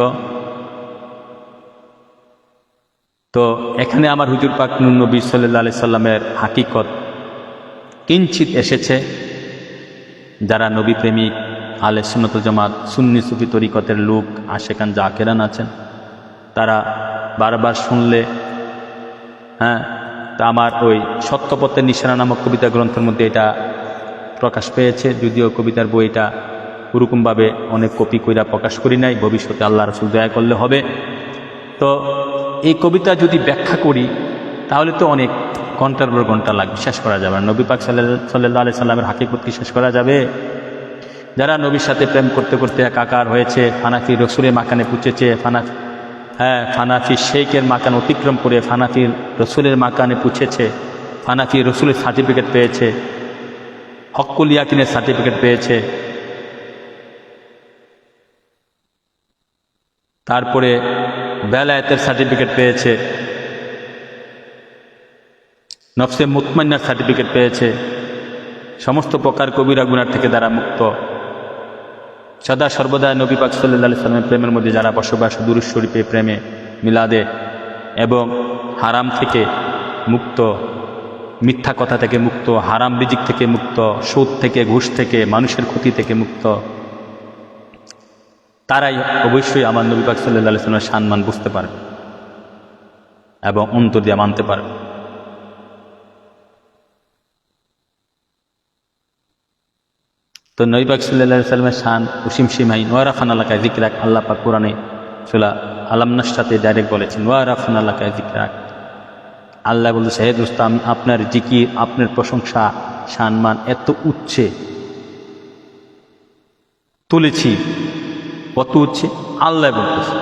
তো এখানে আমার হুজুর পাক নূর নবী সাল্লাল্লাহু আলাইহি সাল্লামের হাকিকত কিঞ্চিত এসেছে। যারা নবী প্রেমিক, আহলে সুন্নাত ওয়াল জামাত, সুন্নি সুফি তরিকতের লোক, আশেকান জাকেরান আছেন, তারা বারবার শুনলে, তা আমার ওই সত্যপথের নিশানা নামক কবিতা গ্রন্থের মধ্যে এটা প্রকাশ পেয়েছে। যদিও কবিতার বইটা ওরকমভাবে অনেক কপি কইরা প্রকাশ করি নাই, ভবিষ্যতে আল্লাহ রাসূল দয়া করলে হবে। তো এই কবিতা যদি ব্যাখ্যা করি তাহলে তো অনেক ঘন্টার পর ঘন্টা লাগবে, শেষ করা যাবে না। নবী পাক সাল্লাল্লাহু আলাইহি সাল্লামের হাকিকত কি শেষ করা যাবে? যারা নবীর সাথে প্রেম করতে করতে একাকার হয়েছে, ফানাফি রসুলের মাকানে পুছেছে, ফানাফি শেখের মাকান অতিক্রম করে ফানাফির রসুলের মাকানে পুছেছে, ফানাফি রসুলের সার্টিফিকেট পেয়েছে, হক্কুল ইয়াকিনের সার্টিফিকেট পেয়েছে, তারপরে বেলায়েতের সার্টিফিকেট পেয়েছে, নফসে মুতমাইন্নার সার্টিফিকেট পেয়েছে, সমস্ত প্রকার কবিরা গুনার থেকে যারা মুক্ত, সদা সর্বদা নবী পাক সাল্লাল্লাহু আলাইহি সাল্লামের প্রেমের মধ্যে যারা বসবাস, দুরূদ শরীফে প্রেমে মিলাদে, এবং হারাম থেকে মুক্ত, মিথ্যা কথা থেকে মুক্ত, হারাম রিজিক থেকে মুক্ত, সুদ থেকে, ঘুষ থেকে, মানুষের ক্ষতি থেকে মুক্ত, তারাই অবশ্যই আমার নবী পাক সাল্লাল্লাহু আলাইহি সাল্লামের সম্মান বুঝতে পারবে। এবং অন্তর দিয়ে মানতে পারবে। তো নবী পাক সাল্লাল্লাহু আলাইহি ওয়াসাল্লামের শান অসীম সীমাহীন। ওয়ারাফানা লাকা যিকরাক, আল্লাহ পাক কোরআনে সূরা আল-নাস সাথে ডাইরেক্ট বলেছেন ওয়ারাফানা লাকা যিকরাক। আল্লাহ বলতেছে, হে দোস্ত, আমি আপনার জিকির, আপনার প্রশংসা, সম্মান এত উচ্চে তুলেছি। কত উচ্চে? আল্লাহ বলতেছে,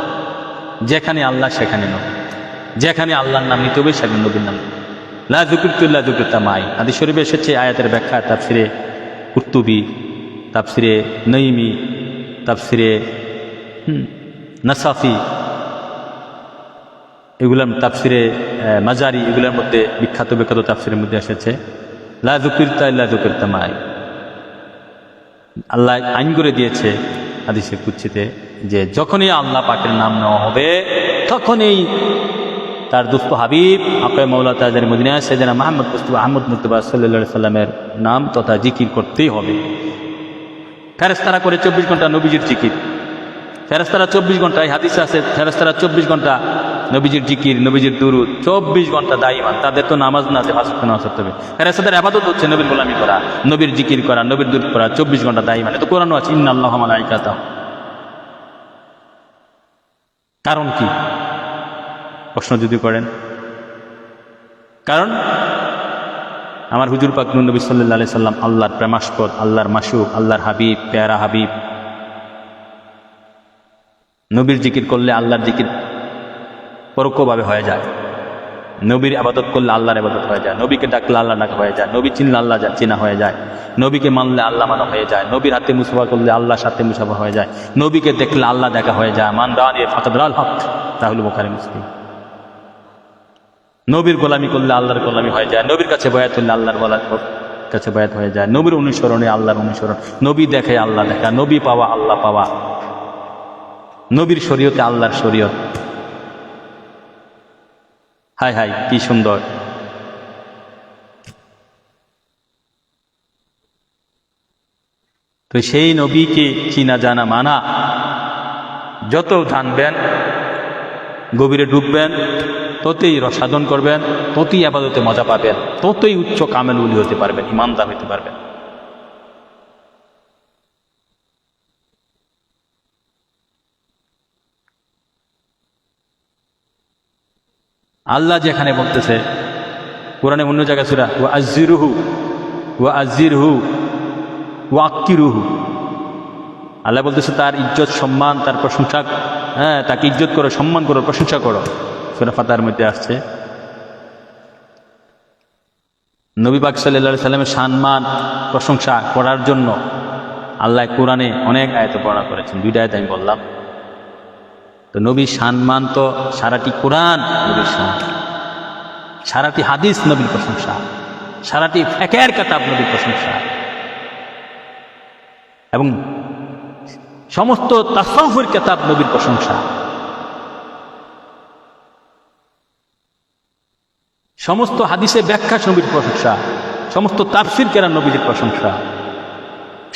যেখানে আল্লাহ সেখানে নবী, যেখানে আল্লাহর নাম নিতে হবে সেখানে নবীর নাম। লা যুকিরতু ইল্লা যুকিরতা মাই। হাদিস শরীফে এসেছে আয়াতের ব্যাখ্যা তাফসিরে কুরতুবী, তাফসিরে নঈমি, তাফসিরে নাসাফি, এগুলোর তাফসিরে মাজারি, এগুলোর মধ্যে বিখ্যাত বিখ্যাত তাফসিরের মধ্যে এসেছে লা যুকিরতা ইল্লা যুকিরতা মাই। আল্লাহ আইন করে দিয়েছে হাদিসে কুদসিতে যে যখনই আল্লাহ পাকের নাম নেওয়া হবে তখনই তার দুস্থ হাবিব আকায়ে মাওলা তাজদার মদিনা সাইয়েদনা মুহাম্মদ মুস্তাফা আহমদ মুর্তবা সাল্লাল্লাহু আলাইহি সাল্লামের নাম তথা জিকির করতেই হবে। ফেরেশতারা করে 24 ঘন্টা নবীজির জিকির। ফেরেশতারা 24 ঘন্টা, এই হাদিসে আছে ফেরেশতারা 24 ঘন্টা নবীজির জিকির, নবীজির দুরূদ 24 ঘন্টা দাইমান। তাদের তো নামাজ না আছে, 5 ওয়াক্ত নামাজ পড়তে হবে। ফেরেশতাদের ইবাদত হচ্ছে নবীর গোলামি করা, নবীর জিকির করা, নবীর দুরূদ পড়া 24 ঘন্টা দাইমান। এটা কোরআনও আছে, ইন্নাল্লাহা ওয়া মালাইকাতাহু। কারণ কি? প্রশ্ন যদি করেন, কারণ আমার হুজুর পাক নবী সাল্লাল্লাহু আলাইহি সাল্লাম আল্লাহর প্রেমাস্পদ, আল্লাহর মাশুক, আল্লাহর হাবিব, প্যারা হাবিব। নবীর জিকির করলে আল্লাহর জিকির পরোক্ষভাবে হয়ে যায়। নবীর ইবাদত করলে আল্লাহর ইবাদত হয়ে যায়। নবীকে ডাকলে আল্লাহ ডাকা হয়ে যায়। নবী চিনলে আল্লাহ চেনা হয়ে যায়। নবীকে মানলে আল্লাহ মানা হয়ে যায়। নবীর হাতে মুসাফা করলে আল্লাহর সাথে মুসাফা হয়ে যায়। নবীকে দেখলে আল্লাহ দেখা হয়ে যায়। মান রাআনি ফাকাদ রাআল হক, রাহুল বুখারী মুসলিম। নবীর গোলামি করলে আল্লাহর গোলামি হয়ে যায়। নবীর কাছে বয়াত করলে আল্লাহর কাছে বয়াত হয়ে যায়। নবীর অনুসরণে আল্লাহর অনুসরণ। নবী দেখে আল্লাহ দেখা। নবী পাওয়া আল্লাহ পাওয়া। নবীর শরীয়তে আল্লাহর শরীয়ত। হায় হায় কি সুন্দর! তো সেই নবীকে চিনা জানা মানা, যত জানবেন, গভীরে ডুববেন, ততই রসাধন করবেন, ততই ইবাদতে মজা পাবেন, ততই উচ্চ কামেল উলি হতে পারবেন, ইমানদার হতে পারবেন। আল্লাহ যেখানে বলতেছে কোরআনে অন্য জায়গায় সূরা ওয়া আযজিরহু ওয়া আক্কিরুহু, আল্লাহ বলতেছে তার ইজ্জত সম্মান, তার প্রশংসা, তাকে ইজ্জত করো, সম্মান করো, প্রশংসা করো। সূরা ফাতিহার মধ্যে আসছে। নবী পাক সাল্লাল্লাহু আলাইহি সাল্লামের সম্মান প্রশংসা করার জন্য আল্লাহ কোরআনে অনেক আয়াত বর্ণনা করেছেন। 2টা আয়াত আমি বললাম। তো নবীর সম্মান তো সারাটি কোরআন নবীর শান, সারাটি হাদিস নবীর প্রশংসা, সারাটি ফিকহের কিতাব নবীর প্রশংসা, এবং সমস্ত তাসাউফের কিতাব নবীর প্রশংসা, সমস্ত হাদিসে ব্যাখ্যা নবীর প্রশংসা, সমস্ত তাফসীর কেরাম নবীর প্রশংসা,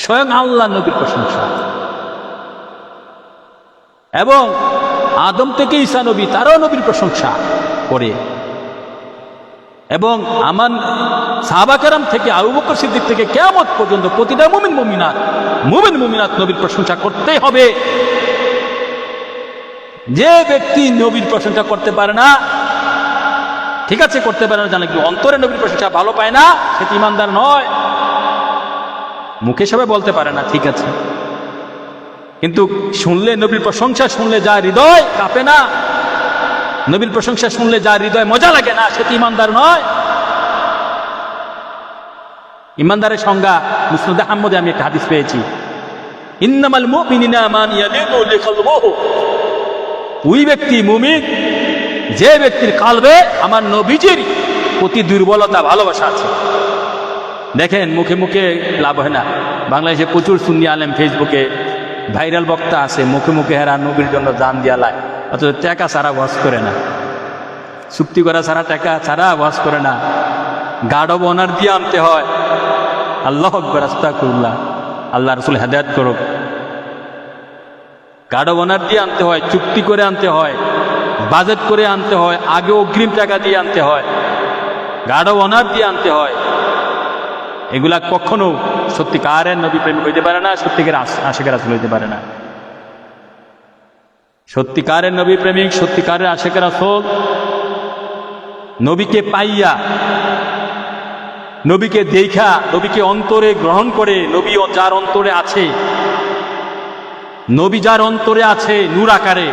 স্বয়ং আল্লাহ নবীর প্রশংসা। এবং আদম থেকে ঈসা নবী, তারাও নবীর প্রশংসা করে। এবং আমার সাহাবা কেরাম থেকে আবু বকর সিদ্দিক থেকে কিয়ামত পর্যন্ত প্রতিটা মুমিন মুমিনাত নবীর প্রশংসা করতেই হবে। যে ব্যক্তি নবীর প্রশংসা করতে পারে না, ঠিক আছে করতে পারে না, জানে কি অন্তরে নবীর প্রশংসা ভালো পায় না, সে ঈমানদার নয়। মুখে সবাই বলতে পারে না, ঠিক আছে, কিন্তু শুনলে নবীর প্রশংসা শুনলে যা হৃদয় কাঁপে না, নবীর প্রশংসা শুনলে যা হৃদয় মজা লাগে না, সে ঈমানদার নয়। ঈমানদারের সংজ্ঞা মুসনাদে আহমদে আমি একটা হাদিস পেয়েছি, ইন্নামাল মুমিনুনা মান ইয়ালিনু লিকলবিহি। ওই ব্যক্তি মুমিন যে ব্যক্তির কালবে আমার নবীজির প্রতি দুর্বলতা ভালোবাসা আছে। দেখেন মুখে মুখে লাভ হয় না। বাংলাদেশে প্রচুর সুন্নি আলেম ফেসবুকে ভাইরাল বক্তা আছে, মুখে মুখে হেরা নবীর জন্য জান দিয়া লায়, অথচ টাকা ছাড়া ওয়াজ করে না, চুক্তি করা ছাড়া, টাকা ছাড়া ওয়াজ করে না, গার্ড অব অনার দিয়ে আনতে হয়। আল্লাহু আকবার, আস্তাগফিরুল্লাহ, আল্লাহ রাসূল হেদায়েত করুক। গার্ড অব অনার দিয়ে আনতে হয়, চুক্তি করে আনতে হয়, বাজেট করে আনতে হয়, আগে অগ্রিম টাকা দিয়ে আনতে হয়, গার্ড অফ অনার দিয়ে আনতে হয়। এগুলা কখনো সত্যিকারের নবী প্রেমিক হইতে পারে না, সত্যিকারের আশিকের রাসূল হইতে পারে না। সত্যিকারের নবী প্রেমিক, সত্যিকারের আশিকের রাসূল নবীকে পাইয়া, নবীকে দেখা, নবীকে অন্তরে গ্রহণ করে, নবী যার অন্তরে আছে, নবী যার অন্তরে আছে নূর আকারে,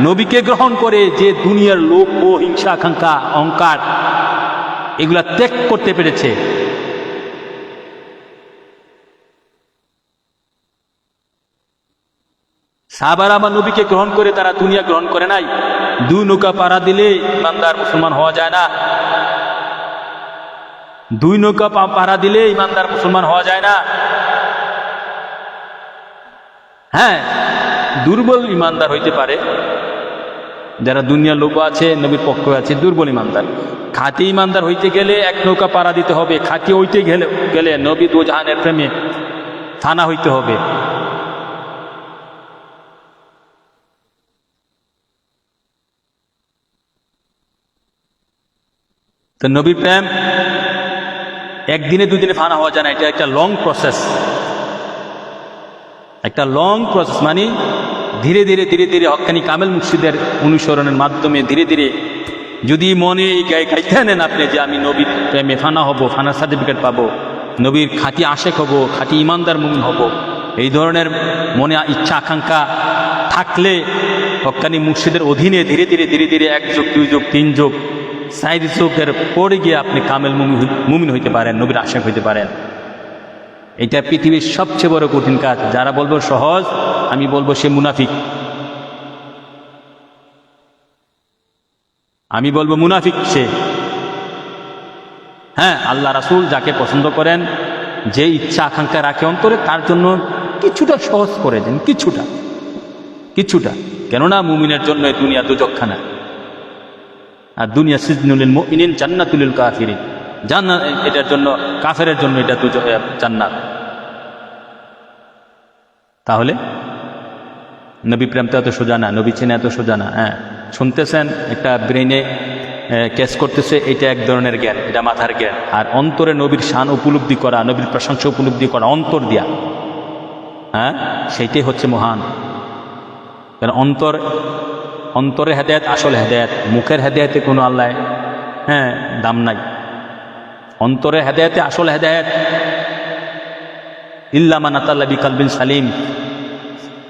নবীকে গ্রহণ করে যে দুনিয়ার লোভ ও হিংসা আকাঙ্ক্ষা অহংকার এগুলা ত্যাগ করতে পেরেছে, সাহাবারা আমার নবীকে গ্রহণ করে তারা দুনিয়া গ্রহণ করে নাই। দুই নৌকা পাড়া দিলে ইমানদার মুসলমান হওয়া যায় না, দুই নৌকা পাড়া দিলে ইমানদার মুসলমান হওয়া যায় না। হ্যাঁ, দুর্বল ইমানদার হইতে পারে, যারা দুনিয়ার লোক আছে, নবীর পক্ষ আছে, দুর্বল ইমানদার। খাঁটি ইমানদার হইতে গেলে এক নৌকা পাড়া দিতে হবে, খাঁটি হইতে গেলে নবী দু জাহানের প্রেমে থানা হইতে হবে। তো নবীর প্রেম একদিনে দুদিনে ফানা হওয়া যায় না, এটা একটা লং প্রসেস, একটা লং প্রসেস। মানে ধীরে ধীরে ধীরে ধীরে হক্কানি কামেল মুর্শিদের অনুসরণের মাধ্যমে ধীরে ধীরে যদি মনে গাইতে নেন আপনি যে আমি নবীর প্রেমে ফানা হব, ফানার সার্টিফিকেট পাবো, নবীর খাঁটি আশেক হব, খাঁটি ইমানদার মুমিন হব, এই ধরনের মনে ইচ্ছা আকাঙ্ক্ষা থাকলে হক্কানি মুর্শিদের অধীনে ধীরে ধীরে ধীরে ধীরে 1 যুগ 2 যুগ 3 যুগ 4 যুগের পরে গিয়ে আপনি কামেল মুমিন হইতে পারেন, নবীর আশেক হইতে পারেন। এটা পৃথিবীর সবচেয়ে বড় কঠিন কাজ। যারা বলবো সহজ, আমি বলবো সে মুনাফিক, আমি বলবো মুনাফিক সে। হ্যাঁ, আল্লাহ রাসূল যাকে পছন্দ করেন, যে ইচ্ছা আকাঙ্ক্ষা রাখে অন্তরে, তার জন্য কিছুটা সহজ করে দেন, কিছুটা। কেননা মুমিনের জন্য এই দুনিয়া দুজকখানা, আর দুনিয়া সিজনুল মুমিনিন জান্নাতুল কাফিরিন, জান্নাত এটার জন্য, কাফেরের জন্য এটা জান্নাত। তাহলে নবী প্রেম তো এত সোজা না, নবী চেনা এত সোজা না। হ্যাঁ, শুনতেছেন, একটা ব্রেনে ক্যাচ করতেছে, এটা এক ধরনের জ্ঞান, এটা মাথার জ্ঞান। আর অন্তরে নবীর শান উপলব্ধি করা, নবীর প্রশংসা উপলব্ধি করা অন্তর দিয়া, হ্যাঁ, সেইটাই হচ্ছে মহান। কারণ অন্তরের হেদায়েত আসল হেদায়েত, মুখের হেদায়েতে কোনো আল্লাহ দাম নাই। অন্তরের হেদায়েতে আসল হেদায়েত। ইল্লা মান আতাল্লা বিকালবিন সালিম,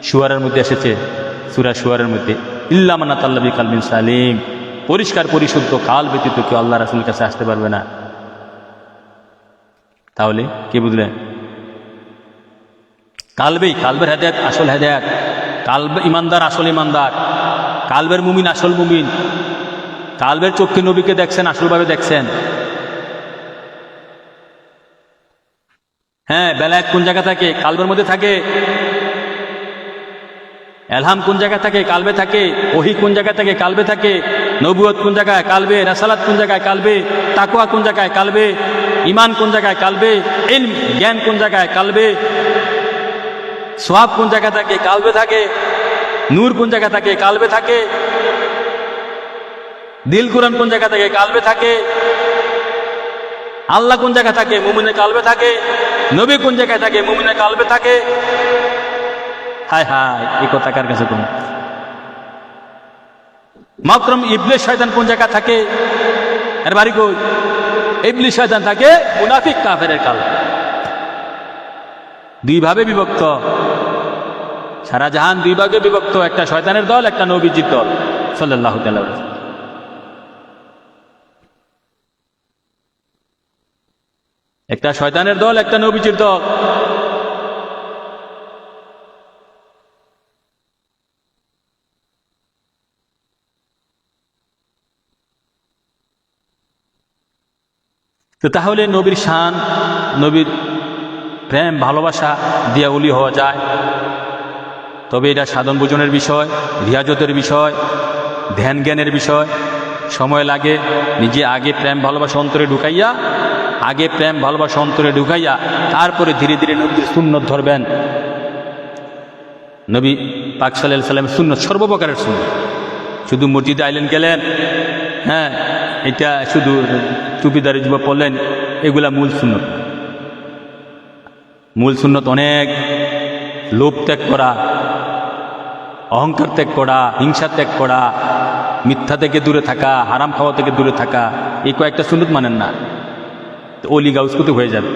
শুয়ারের মধ্যে এসেছে, সূরা শুয়ারের মধ্যে, ইল্লা মান আতাল্লা বিকালবিন সালিম, পরিষ্কার পরিশুদ্ধ কাল ব্যতীত কেউ আল্লাহ রাসূলের কাছে আসতে পারবে না। তাহলে কি বুঝলেন? কালবের হেদায়েত আসল হেদায়েত, কালবে ইমানদার আসল ইমানদার, কালবের মুমিন আসল মুমিন, কালবের চোখে নবীকে দেখছেন, আসলভাবে দেখছেন। হ্যাঁ, বেলায়েত কোন জায়গা থাকে? কালবের মধ্যে থাকে। এলহাম কোন জায়গা থাকে? কালবে থাকে। ওহী কোন জায়গা থাকে? কালবে থাকে। নবুয়ত কোন জায়গায়? কালবে। রাসালাত কোন জায়গায়? কালবে। তাকওয়া কোন জায়গায়? কালবে। ঈমান কোন জায়গায়? কালবে। ইলম জ্ঞান কোন জায়গায়? কালবে। সওয়াব কোন জায়গা থাকে? কালবে থাকে। নূর কোন জায়গা থাকে? কালবে থাকে। দিল কুরআন কোন জায়গা থাকে? কালবে থাকে। আল্লাহ কোন জায়গা থাকে? মুমিনের কালবে থাকে। নবী কোন জায়গায় থাকে? মুমিনের কালবে থাকে। হায় হায়, এই কথা কার কাছে কোন? মাকরম ইবলিস শয়তান কোন জায়গা থাকে? এর বাড়ি কই? ইবলিস শয়তান থাকে মুনাফিক কাফেরের কালবে। দুই ভাবে বিভক্ত, সারা জাহান দুই ভাগে বিভক্ত, একটা শয়তানের দল, একটা নবীজির দল সাল্লাল্লাহু তাআলা আলাইহি ওয়াসাল্লাম। একটা শয়তানের দল, একটা নবীজির দল। তো তাহলে নবীর শান, নবীর প্রেম ভালোবাসা দিয়া ওলি হওয়া যায়। তবে এটা সাধন ভোজনের বিষয়, রিয়াজতের বিষয়, ধ্যান জ্ঞানের বিষয়। সময় লাগে। নিজে আগে প্রেম ভালোবাসা অন্তরে ঢুকাইয়া, তারপরে ধীরে ধীরে নবীর সুন্নত ধরবেন। নবী পাক সাল্লাল্লাহু আলাইহি ওয়াসাল্লামের সুন্নত সর্বপ্রকারের সুন্নত, শুধু মসজিদে আইলেন গেলেন, হ্যাঁ এটা শুধু টুপিদারি যুব পড়লেন, এগুলা মূল সুন্নত। মূল সুন্নত অনেক। লোভ ত্যাগ করা, অহংকার ত্যাগ করা, হিংসা ত্যাগ করা, মিথ্যা থেকে দূরে থাকা, হারাম খাওয়া থেকে দূরে থাকা, এই কয়েকটা সুন্নত মানেন না, অলি গাউসকুতে হয়ে যাবে।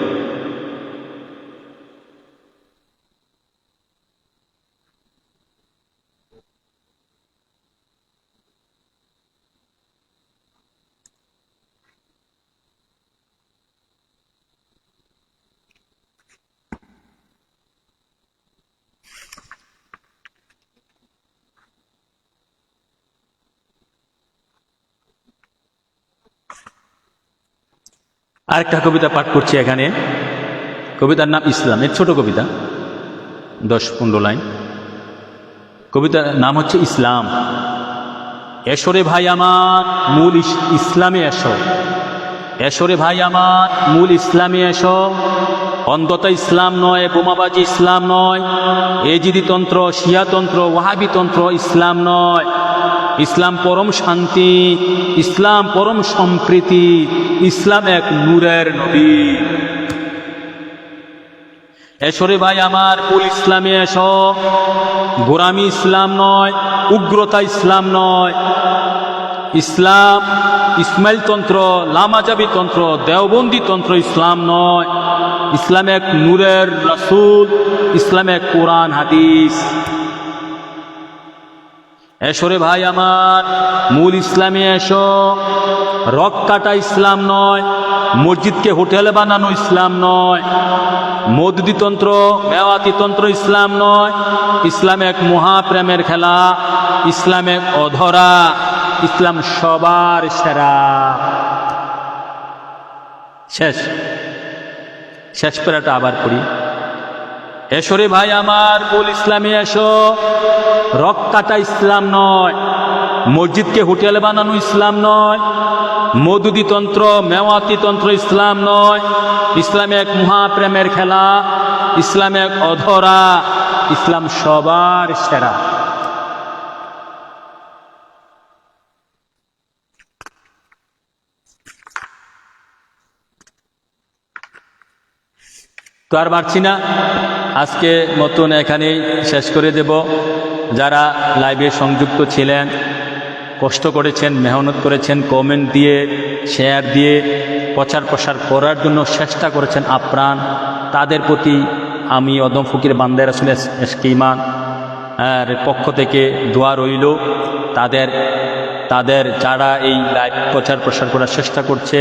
আরেকটা কবিতা পাঠ করছি এখানে। কবিতার নাম ইসলাম, এর ছোট কবিতা, 10-15 লাইন। কবিতার নাম হচ্ছে ইসলাম। এসরে ভাই আমার মূল ইসলামে এসো, এসরে ভাই আমার মূল ইসলামে এসো। অন্ধতা ইসলাম নয়, বোমাবাজি ইসলাম নয়, এজিদিতন্ত্র, শিয়াতন্ত্র, ওয়াহাবিতন্ত্র ইসলাম নয়। ইসলাম পরম শান্তি, ইসলাম পরম সম্প্রীতি, ইসলাম এক নূরের নবী। এসরে ভাই আমার মূল ইসলামে এসো। গোরামি ইসলাম নয়, উগ্রতা ইসলাম নয়। ইসলাম ইসমাইল তন্ত্র, লামাজাবি তন্ত্র, দেওবন্দি তন্ত্র ইসলাম নয়। ইসলাম এক নূরের রাসূল, ইসলাম এক কোরআন হাদিস। এসরে ভাই আমার মূল ইসলামে এসো। রক কাটা ইসলাম নয়, মসজিদকে হোটেল বানানো ইসলাম নয়। মদুদি তন্ত্র, মেওয়াতি তন্ত্র ইসলাম নয়। ইসলাম এক মহাপ্রেমের খেলা, ইসলাম এক অধরা, ইসলাম সবার সেরা। শেষ পেরাটা আবার করি। এসরে ভাই আমার মূল ইসলামে এসো। রক কাটা ইসলাম নয়, মসজিদকে হোটেল বানানো ইসলাম নয়। মদুদি তন্ত্র, মেওয়াতি তন্ত্র ইসলাম নয়। ইসলাম এক মহাপ্রেমের খেলা, ইসলাম এক অধরা, ইসলাম সবার সেরা। তো আর পারছি না, আজকে মতন এখানেই শেষ করে দেব। যারা লাইভে সংযুক্ত ছিলেন, কষ্ট করেছেন, মেহনত করেছেন, কমেন্ট দিয়ে, শেয়ার দিয়ে প্রচার প্রসার করার জন্য চেষ্টা করেছেন আপ্রাণ, তাদের প্রতি আমি অদম ফকির বান্দা রাসূল এশকে ঈমান এর পক্ষ থেকে দোয়া রইল। তাদের যারা এই লাইভ প্রচার প্রসার করার চেষ্টা করছে,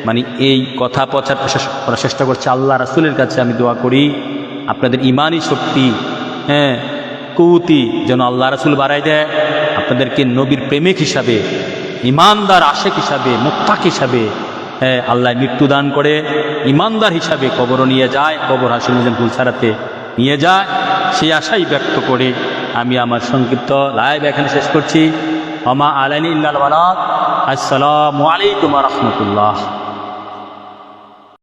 মানে এই কথা প্রচার প্রসার করার চেষ্টা করছে, আল্লাহ রাসূলের কাছে আমি দোয়া করি আপনাদের ইমানি শক্তি, কুতি যেন আল্লাহ রাসূল বাড়াই দেয়। আপনাদেরকে নবীর প্রেমিক হিসাবে, ইমানদার আশেক হিসাবে, মুত্তাক হিসাবে আল্লাহ মৃত্যু দান করে ইমানদার হিসাবে কবর নিয়ে যায়, কবর হাসিল মিজান ফুলছাড়াতে নিয়ে যায়, সেই আশাই ব্যক্ত করে আমি আমার সংক্ষিপ্ত লাইভ এখানে শেষ করছি। ওমা আলাইনি ইল্লাল বালাগ। আসসালামু আলাইকুম ওয়া রাহমাতুল্লাহ।